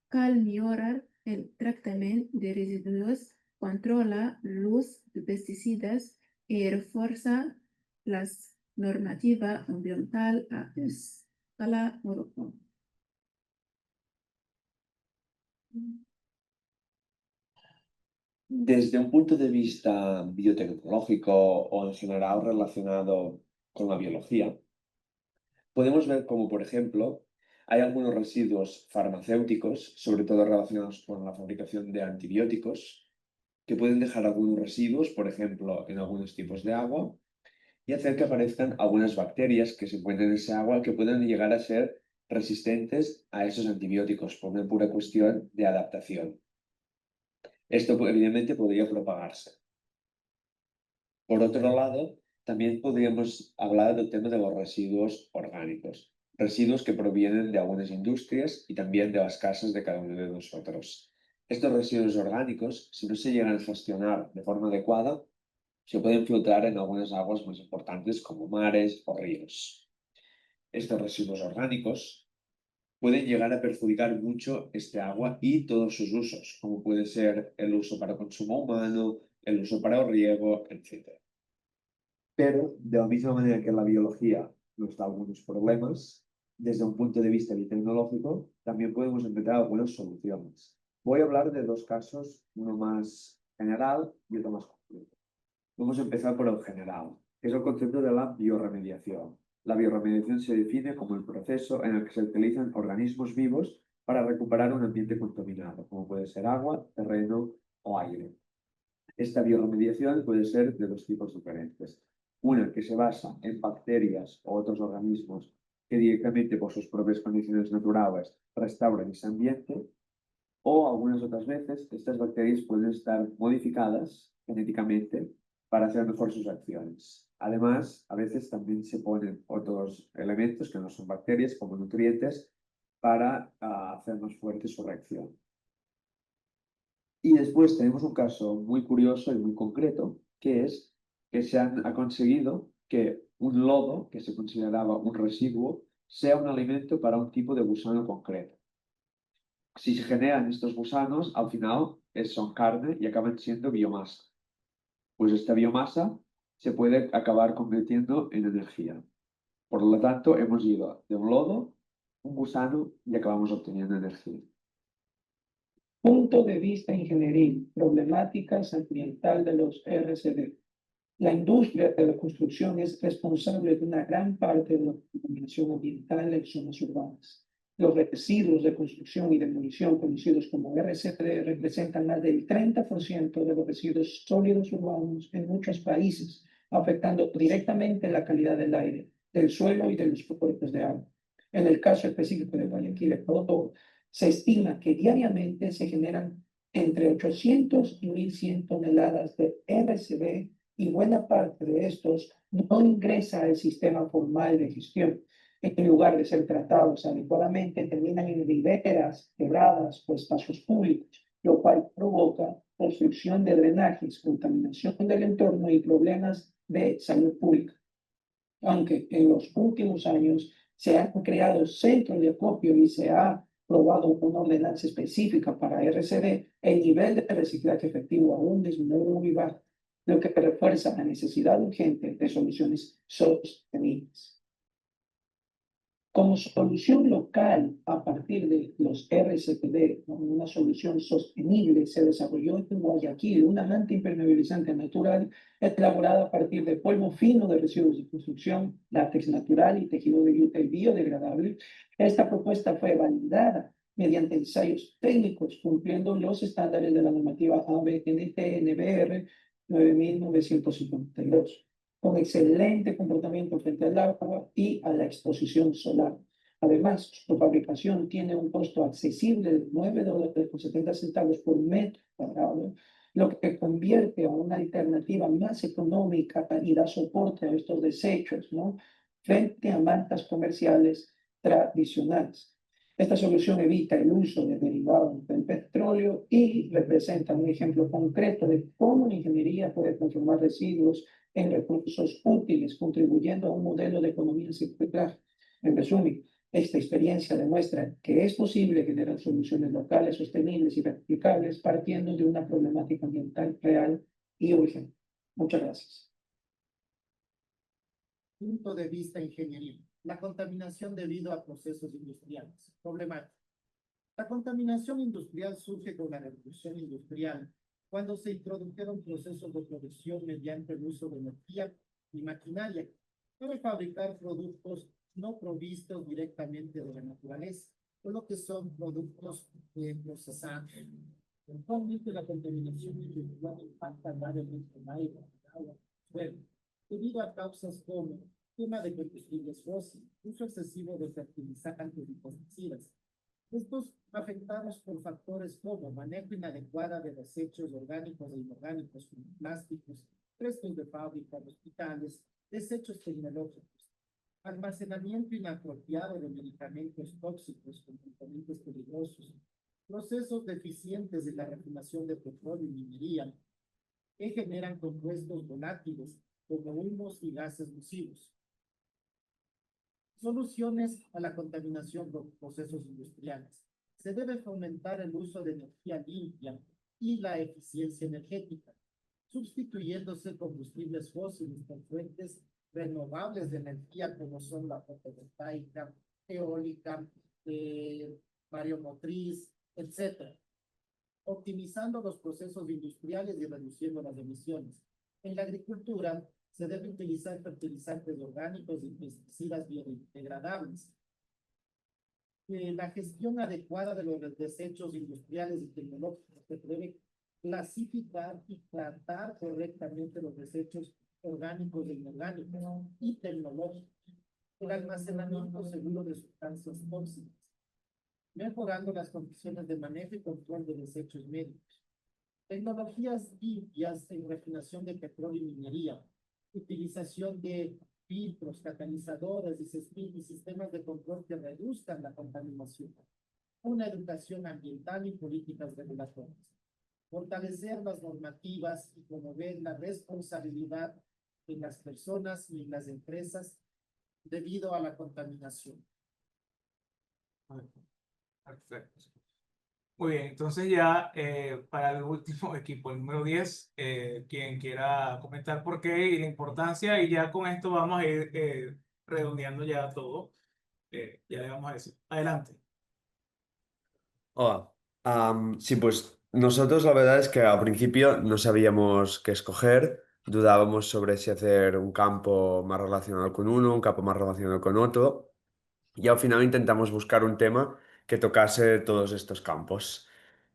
cal mejorar el tratamiento de residuos, controla el uso de pesticidas y refuerza las normativas ambientales a escala europea. Desde un punto de vista biotecnológico o en general relacionado con la biología, podemos ver como, por ejemplo, hay algunos residuos farmacéuticos, sobre todo relacionados con la fabricación de antibióticos, que pueden dejar algunos residuos, por ejemplo, en algunos tipos de agua, y hacer que aparezcan algunas bacterias que se encuentran en ese agua que pueden llegar a ser resistentes a esos antibióticos por una pura cuestión de adaptación. Esto evidentemente podría propagarse. Por otro lado, también podríamos hablar del tema de los residuos orgánicos, residuos que provienen de algunas industrias y también de las casas de cada uno de nosotros. Estos residuos orgánicos, si no se llegan a gestionar de forma adecuada, se pueden filtrar en algunas aguas más importantes como mares o ríos. Estos residuos orgánicos pueden llegar a perjudicar mucho este agua y todos sus usos, como puede ser el uso para consumo humano, el uso para el riego, etc. Pero, de la misma manera que en la biología nos da algunos problemas, desde un punto de vista biotecnológico, también podemos encontrar algunas soluciones. Voy a hablar de dos casos, uno más general y otro más concreto. Vamos a empezar por el general, que es el concepto de la bioremediación. La bioremediación se define como el proceso en el que se utilizan organismos vivos para recuperar un ambiente contaminado, como puede ser agua, terreno o aire. Esta bioremediación puede ser de dos tipos diferentes. Una que se basa en bacterias o otros organismos que directamente por sus propias condiciones naturales restauran ese ambiente, o algunas otras veces estas bacterias pueden estar modificadas genéticamente para hacer mejor sus acciones. Además, a veces también se ponen otros elementos que no son bacterias, como nutrientes, para hacer más fuerte su reacción. Y después tenemos un caso muy curioso y muy concreto, que es que se ha conseguido que un lodo, que se consideraba un residuo, sea un alimento para un tipo de gusano concreto. Si se generan estos gusanos, al final son carne y acaban siendo biomasa. Pues esta biomasa se puede acabar convirtiendo en energía. Por lo tanto, hemos ido de un lodo, un gusano y acabamos obteniendo energía. Punto de vista ingenieril, problemáticas ambiental de los RCD. La industria de la construcción es responsable de una gran parte de la contaminación ambiental en zonas urbanas. Los residuos de construcción y demolición conocidos como RCD representan más del 30% de los residuos sólidos urbanos en muchos países, afectando directamente la calidad del aire, del suelo y de los cuerpos de agua. En el caso específico de Guayaquil, Ecuador, se estima que diariamente se generan entre 800 y 1.100 toneladas de RCD y buena parte de estos no ingresa al sistema formal de gestión. en lugar de ser tratados adecuadamente, terminan en riberas quebradas o espacios públicos, lo cual provoca obstrucción de drenajes, contaminación del entorno y problemas de salud pública. Aunque en los últimos años se han creado centros de acopio y se ha aprobado una ordenanza específica para RCD, el nivel de reciclaje efectivo aún disminuye muy bajo, lo que refuerza la necesidad urgente de soluciones sostenibles. Como solución local, a partir de los RCPD, una solución sostenible, se desarrolló en Guayaquil una manta impermeabilizante natural elaborada a partir de polvo fino de residuos de construcción, látex natural y tejido de yuta y biodegradable. Esta propuesta fue validada mediante ensayos técnicos, cumpliendo los estándares de la normativa ABNT-NBR 9952, con excelente comportamiento frente al agua y a la exposición solar. Además, su fabricación tiene un costo accesible de $9.70 por metro cuadrado, lo que convierte a una alternativa más económica y da soporte a estos desechos, ¿no?, frente a mantas comerciales tradicionales. Esta solución evita el uso de derivados del petróleo y representa un ejemplo concreto de cómo la ingeniería puede transformar residuos en recursos útiles, contribuyendo a un modelo de economía circular. En resumen, esta experiencia demuestra que es posible generar soluciones locales sostenibles y replicables partiendo de una problemática ambiental real y urgente. Muchas gracias. Punto de vista ingenieril. La contaminación debido a procesos industriales. Problemática. La contaminación industrial surge con la revolución industrial, cuando se introdujeron procesos de producción mediante el uso de energía y maquinaria para fabricar productos no provistos directamente de la naturaleza, por lo que son productos procesados. Actualmente la contaminación industrial impacta gravemente en aire, agua, suelo, debido a causas como quema de combustibles fósiles, uso excesivo de fertilizantes y pesticidas. Estos afectados por factores como manejo inadecuado de desechos orgánicos e inorgánicos como plásticos, restos de fábricas, hospitales, desechos tecnológicos, almacenamiento inapropiado de medicamentos tóxicos con componentes peligrosos, procesos deficientes de la refinación de petróleo y minería, que generan compuestos volátiles como humos y gases nocivos. Soluciones a la contaminación por procesos industriales. Se debe fomentar el uso de energía limpia y la eficiencia energética, sustituyéndose combustibles fósiles por fuentes renovables de energía como son la fotovoltaica, eólica, mareomotriz, etc. Optimizando los procesos industriales y reduciendo las emisiones. En la agricultura, se debe utilizar fertilizantes orgánicos y pesticidas biodegradables. La gestión adecuada de los desechos industriales y tecnológicos. Se debe clasificar y tratar correctamente los desechos orgánicos e inorgánicos y tecnológicos. El almacenamiento seguro de sustancias tóxicas, mejorando las condiciones de manejo y control de desechos médicos. Tecnologías limpias en refinación de petróleo y minería, utilización de filtros, catalizadores y sistemas de control que reduzcan la contaminación. Una educación ambiental y políticas regulatorias. Fortalecer las normativas y promover la responsabilidad en las personas y en las empresas debido a la contaminación. Perfecto. Muy bien, entonces ya para el último equipo, el número 10, quien quiera comentar por qué y la importancia, y ya con esto vamos a ir redondeando ya todo. Ya le vamos a decir. Adelante. Hola. Sí, pues nosotros la verdad es que al principio no sabíamos qué escoger, dudábamos sobre si hacer un campo más relacionado con uno, un campo más relacionado con otro, y al final intentamos buscar un tema que tocase todos estos campos.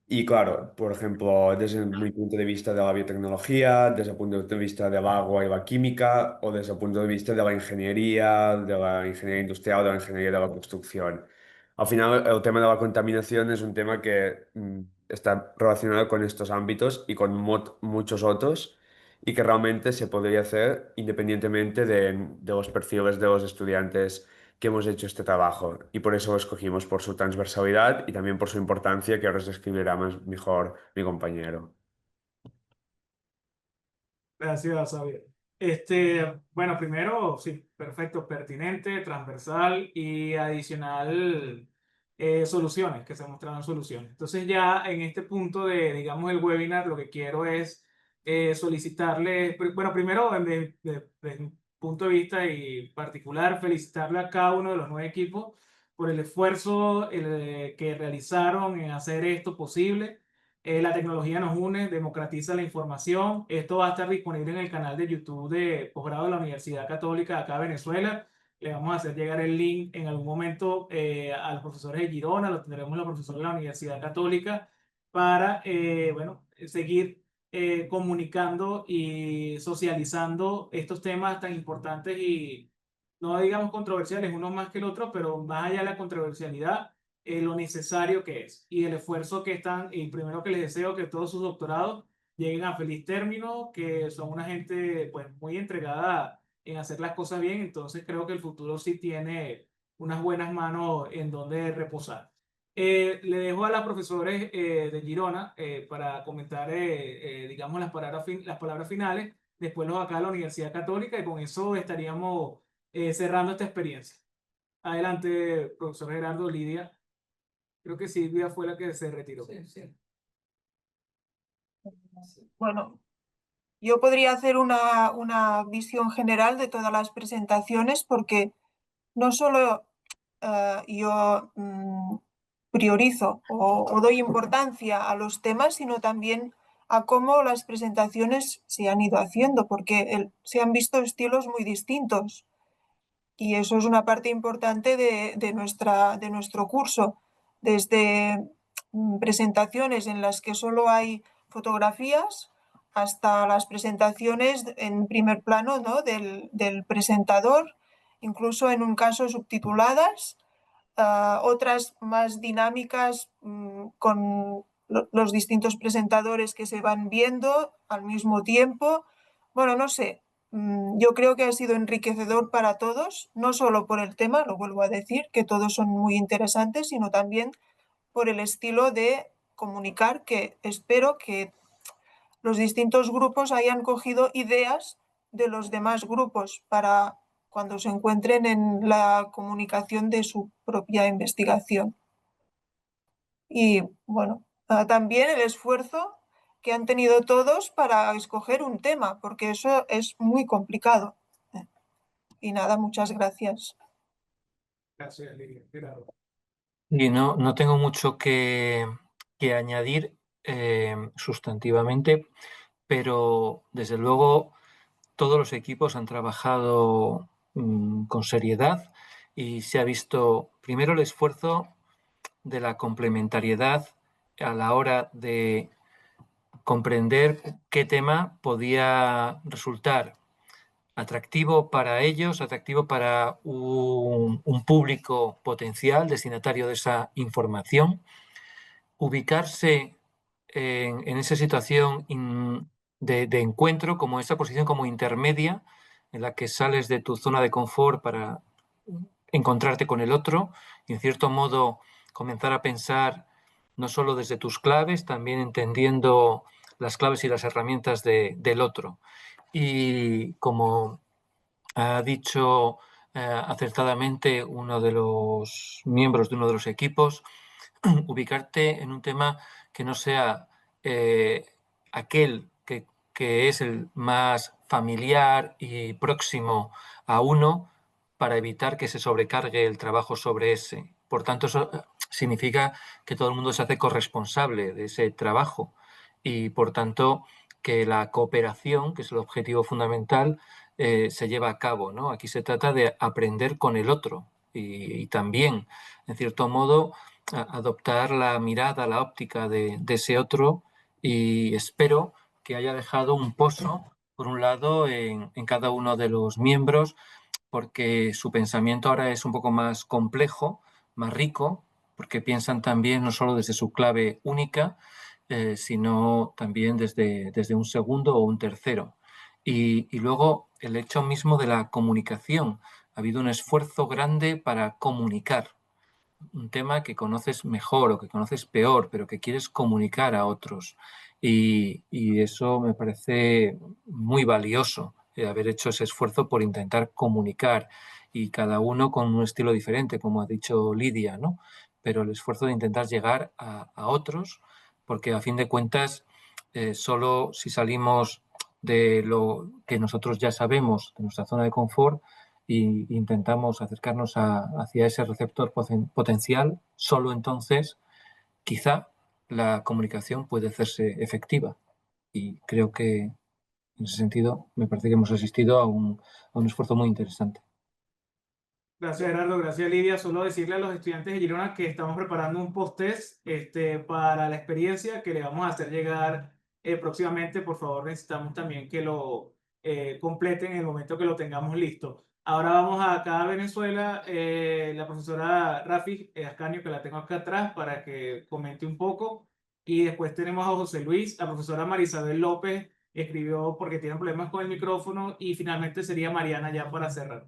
Y claro, por ejemplo, desde mi punto de vista de la biotecnología, desde el punto de vista del agua y la química, o desde el punto de vista de la ingeniería industrial, de la ingeniería de la construcción. Al final, el tema de la contaminación es un tema que está relacionado con estos ámbitos y con muchos otros, y que realmente se podría hacer independientemente de los perfiles de los estudiantes que hemos hecho este trabajo y por eso lo escogimos, por su transversalidad y también por su importancia, que ahora os describirá mejor mi compañero. Gracias, Xavier. Bueno, primero, sí, perfecto, pertinente, transversal y adicional, soluciones, que se mostraron soluciones. Entonces ya en este punto de, digamos, el webinar, lo que quiero es solicitarle, bueno, primero, desde mi punto de vista y particular, felicitarle a cada uno de los 9 equipos por el esfuerzo que realizaron en hacer esto posible. La tecnología nos une, democratiza la información. Esto va a estar disponible en el canal de YouTube de posgrado de la Universidad Católica de acá de Venezuela. Le vamos a hacer llegar el link en algún momento a los profesores de Girona, lo tendremos los profesores de la Universidad Católica para, bueno, seguir comunicando y socializando estos temas tan importantes y no digamos controversiales, uno más que el otro, pero más allá de la controversialidad, lo necesario que es y el esfuerzo que están, y primero que les deseo que todos sus doctorados lleguen a feliz término, que son una gente pues muy entregada en hacer las cosas bien, entonces creo que el futuro sí tiene unas buenas manos en donde reposar. Le dejo a las profesores de Girona para comentar, digamos, las palabras finales, después los acá de la Universidad Católica y con eso estaríamos cerrando esta experiencia. Adelante, profesor Gerardo, Lidia. Creo que Silvia fue la que se retiró. Bueno, yo podría hacer una visión general de todas las presentaciones porque no solo yo priorizo o doy importancia a los temas, sino también a cómo las presentaciones se han ido haciendo, porque se han visto estilos muy distintos. Y eso es una parte importante de nuestro curso, desde presentaciones en las que solo hay fotografías hasta las presentaciones en primer plano, ¿no? del presentador, incluso en un caso subtituladas, otras más dinámicas con los distintos presentadores que se van viendo al mismo tiempo. Bueno, no sé, yo creo que ha sido enriquecedor para todos, no solo por el tema, lo vuelvo a decir, que todos son muy interesantes, sino también por el estilo de comunicar, que espero que los distintos grupos hayan cogido ideas de los demás grupos para cuando se encuentren en la comunicación de su propia investigación. Y bueno, también el esfuerzo que han tenido todos para escoger un tema, porque eso es muy complicado. Y nada, muchas gracias. Gracias, Lidia. Gerardo. Y no tengo mucho que añadir sustantivamente, pero desde luego todos los equipos han trabajado con seriedad y se ha visto primero el esfuerzo de la complementariedad a la hora de comprender qué tema podía resultar atractivo para ellos, atractivo para un público potencial destinatario de esa información, ubicarse en esa situación de encuentro, como esa posición como intermedia, en la que sales de tu zona de confort para encontrarte con el otro y en cierto modo comenzar a pensar no solo desde tus claves, también entendiendo las claves y las herramientas del otro. Y como ha dicho acertadamente uno de los miembros de uno de los equipos, ubicarte en un tema que no sea aquel que es el más familiar y próximo a uno para evitar que se sobrecargue el trabajo sobre ese. Por tanto, eso significa que todo el mundo se hace corresponsable de ese trabajo y, por tanto, que la cooperación, que es el objetivo fundamental, se lleva a cabo, ¿no? Aquí se trata de aprender con el otro y también, en cierto modo, adoptar la mirada, la óptica de ese otro y espero que haya dejado un pozo, por un lado, en cada uno de los miembros, porque su pensamiento ahora es un poco más complejo, más rico, porque piensan también no solo desde su clave única, sino también desde un segundo o un tercero. Y luego el hecho mismo de la comunicación Ha habido un esfuerzo grande para comunicar un tema que conoces mejor o que conoces peor, pero que quieres comunicar a otros. Y eso me parece muy valioso, haber hecho ese esfuerzo por intentar comunicar, y cada uno con un estilo diferente, como ha dicho Lidia, ¿no? Pero el esfuerzo de intentar llegar a otros, porque a fin de cuentas, solo si salimos de lo que nosotros ya sabemos, de nuestra zona de confort, e intentamos acercarnos hacia ese receptor potencial, solo entonces quizá la comunicación puede hacerse efectiva. Y creo que en ese sentido me parece que hemos asistido a un esfuerzo muy interesante. Gracias, Gerardo. Gracias, Lidia. Solo decirle a los estudiantes de Girona que estamos preparando un post-test para la experiencia que le vamos a hacer llegar próximamente. Por favor, necesitamos también que lo completen en el momento que lo tengamos listo. Ahora vamos acá a Venezuela, la profesora Rafi Ascanio, que la tengo acá atrás, para que comente un poco. Y después tenemos a José Luis, la profesora Marisabel López, escribió porque tiene problemas con el micrófono. Y finalmente sería Mariana ya para cerrar.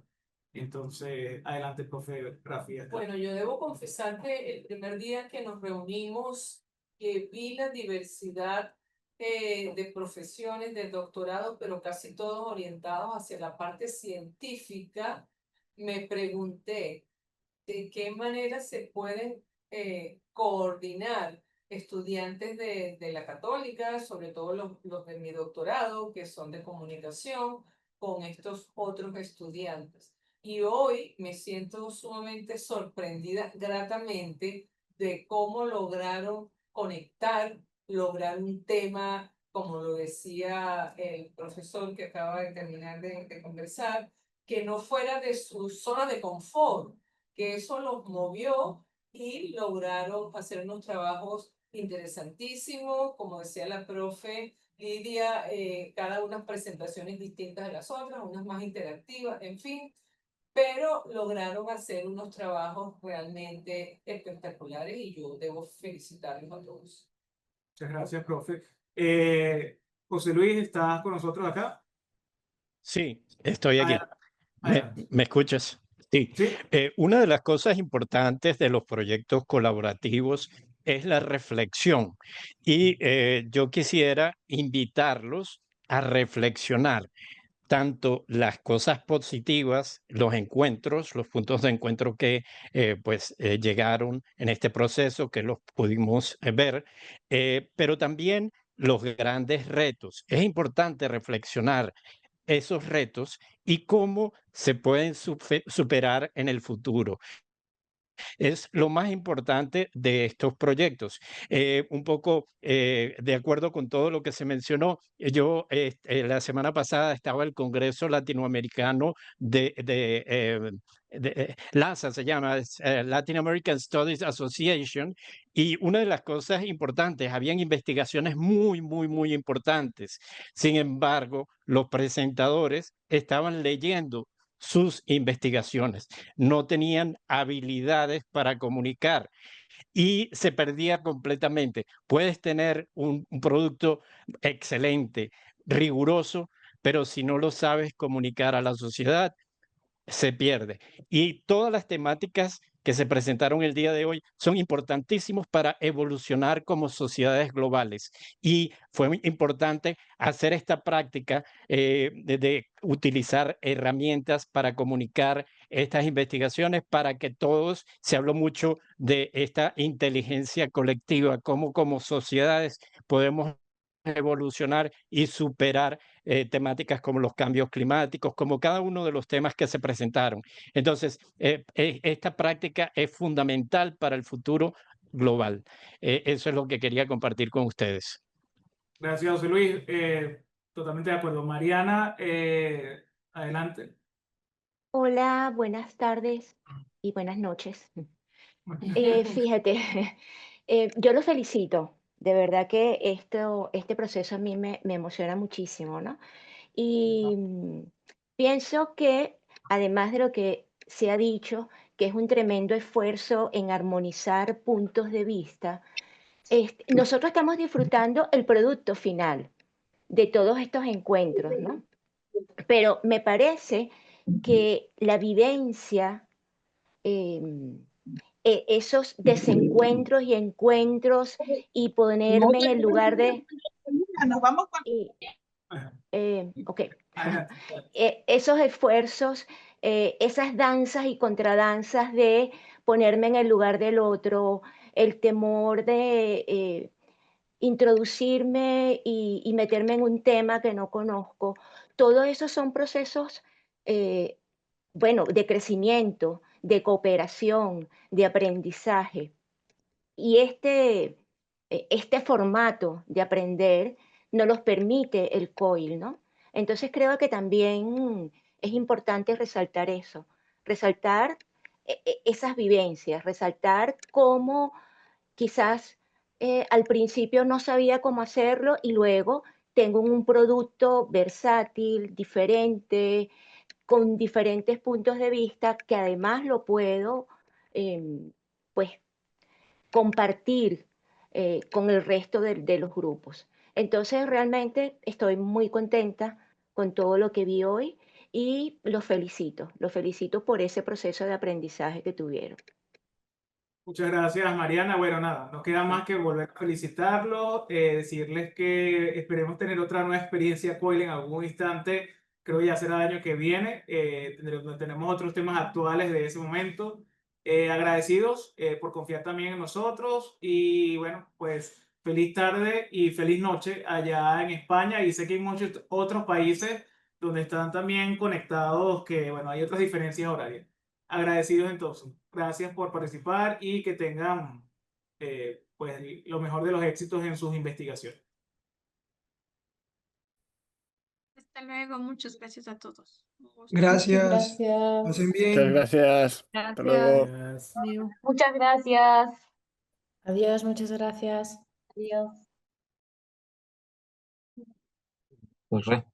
Entonces, adelante, profe Rafi. Bueno, yo debo confesar que el primer día que nos reunimos, que vi la diversidad de profesiones, de doctorado, pero casi todos orientados hacia la parte científica, me pregunté de qué manera se pueden coordinar estudiantes de la Católica, sobre todo los de mi doctorado, que son de comunicación, con estos otros estudiantes. Y hoy me siento sumamente sorprendida gratamente de cómo lograron conectar, lograr un tema, como lo decía el profesor que acaba de terminar de conversar, que no fuera de su zona de confort, que eso los movió y lograron hacer unos trabajos interesantísimos, como decía la profe Lidia, cada una presentaciones distintas de las otras, unas más interactivas, en fin, pero lograron hacer unos trabajos realmente espectaculares y yo debo felicitarlos a todos. Muchas gracias, profe. José Luis, ¿estás con nosotros acá? Sí, estoy aquí. Adelante. ¿Me escuchas? Sí. Una de las cosas importantes de los proyectos colaborativos es la reflexión. Y yo quisiera invitarlos a reflexionar tanto las cosas positivas, los encuentros, los puntos de encuentro que llegaron en este proceso, que los pudimos ver, pero también los grandes retos. Es importante reflexionar esos retos y cómo se pueden superar en el futuro. Es lo más importante de estos proyectos. Un poco de acuerdo con todo lo que se mencionó, yo la semana pasada estaba el Congreso Latinoamericano de LASA, se llama Latin American Studies Association, y una de las cosas importantes, habían investigaciones muy importantes. Sin embargo, los presentadores estaban leyendo sus investigaciones, no tenían habilidades para comunicar y se perdía completamente. Puedes tener un producto excelente, riguroso, pero si no lo sabes comunicar a la sociedad, se pierde. Y todas las temáticas que se presentaron el día de hoy son importantísimos para evolucionar como sociedades globales. Y fue muy importante hacer esta práctica de utilizar herramientas para comunicar estas investigaciones, para que todos, se habló mucho de esta inteligencia colectiva, cómo como sociedades podemos evolucionar y superar temáticas como los cambios climáticos, como cada uno de los temas que se presentaron. Entonces, esta práctica es fundamental para el futuro global. Eso es lo que quería compartir con ustedes. Gracias, José Luis. Totalmente de acuerdo. Mariana, adelante. Hola, buenas tardes y buenas noches. Fíjate, yo los felicito. De verdad que este proceso a mí me emociona muchísimo, ¿no? Y pienso que, además de lo que se ha dicho, que es un tremendo esfuerzo en armonizar puntos de vista, nosotros estamos disfrutando el producto final de todos estos encuentros, ¿no? Pero me parece que la vivencia, esos desencuentros y encuentros y ponerme en el lugar de... Nos vamos con... ok. Esos esfuerzos, esas danzas y contradanzas de ponerme en el lugar del otro, el temor de introducirme y meterme en un tema que no conozco, todo eso son procesos, bueno, de crecimiento, de cooperación, de aprendizaje. Y este formato de aprender nos los permite el COIL, ¿no? Entonces creo que también es importante resaltar eso, resaltar esas vivencias, resaltar cómo quizás al principio no sabía cómo hacerlo y luego tengo un producto versátil, diferente, con diferentes puntos de vista que además lo puedo pues compartir con el resto de los grupos. Entonces realmente estoy muy contenta con todo lo que vi hoy y los felicito por ese proceso de aprendizaje que tuvieron. Muchas gracias, Mariana. Bueno, nada, no queda más que volver a felicitarlos, decirles que esperemos tener otra nueva experiencia COIL en algún instante, creo ya será el año que viene, tenemos otros temas actuales de ese momento. Agradecidos por confiar también en nosotros y bueno, pues feliz tarde y feliz noche allá en España y sé que hay muchos otros países donde están también conectados, que bueno, hay otras diferencias horarias. Agradecidos entonces. Gracias por participar y que tengan pues lo mejor de los éxitos en sus investigaciones. Hasta luego, muchas gracias a todos. Gracias. Pasen Muchas bien. gracias. Hasta luego. Muchas gracias. Adiós, muchas gracias. Adiós. Pues re.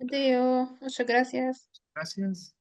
Adiós, muchas gracias. Gracias.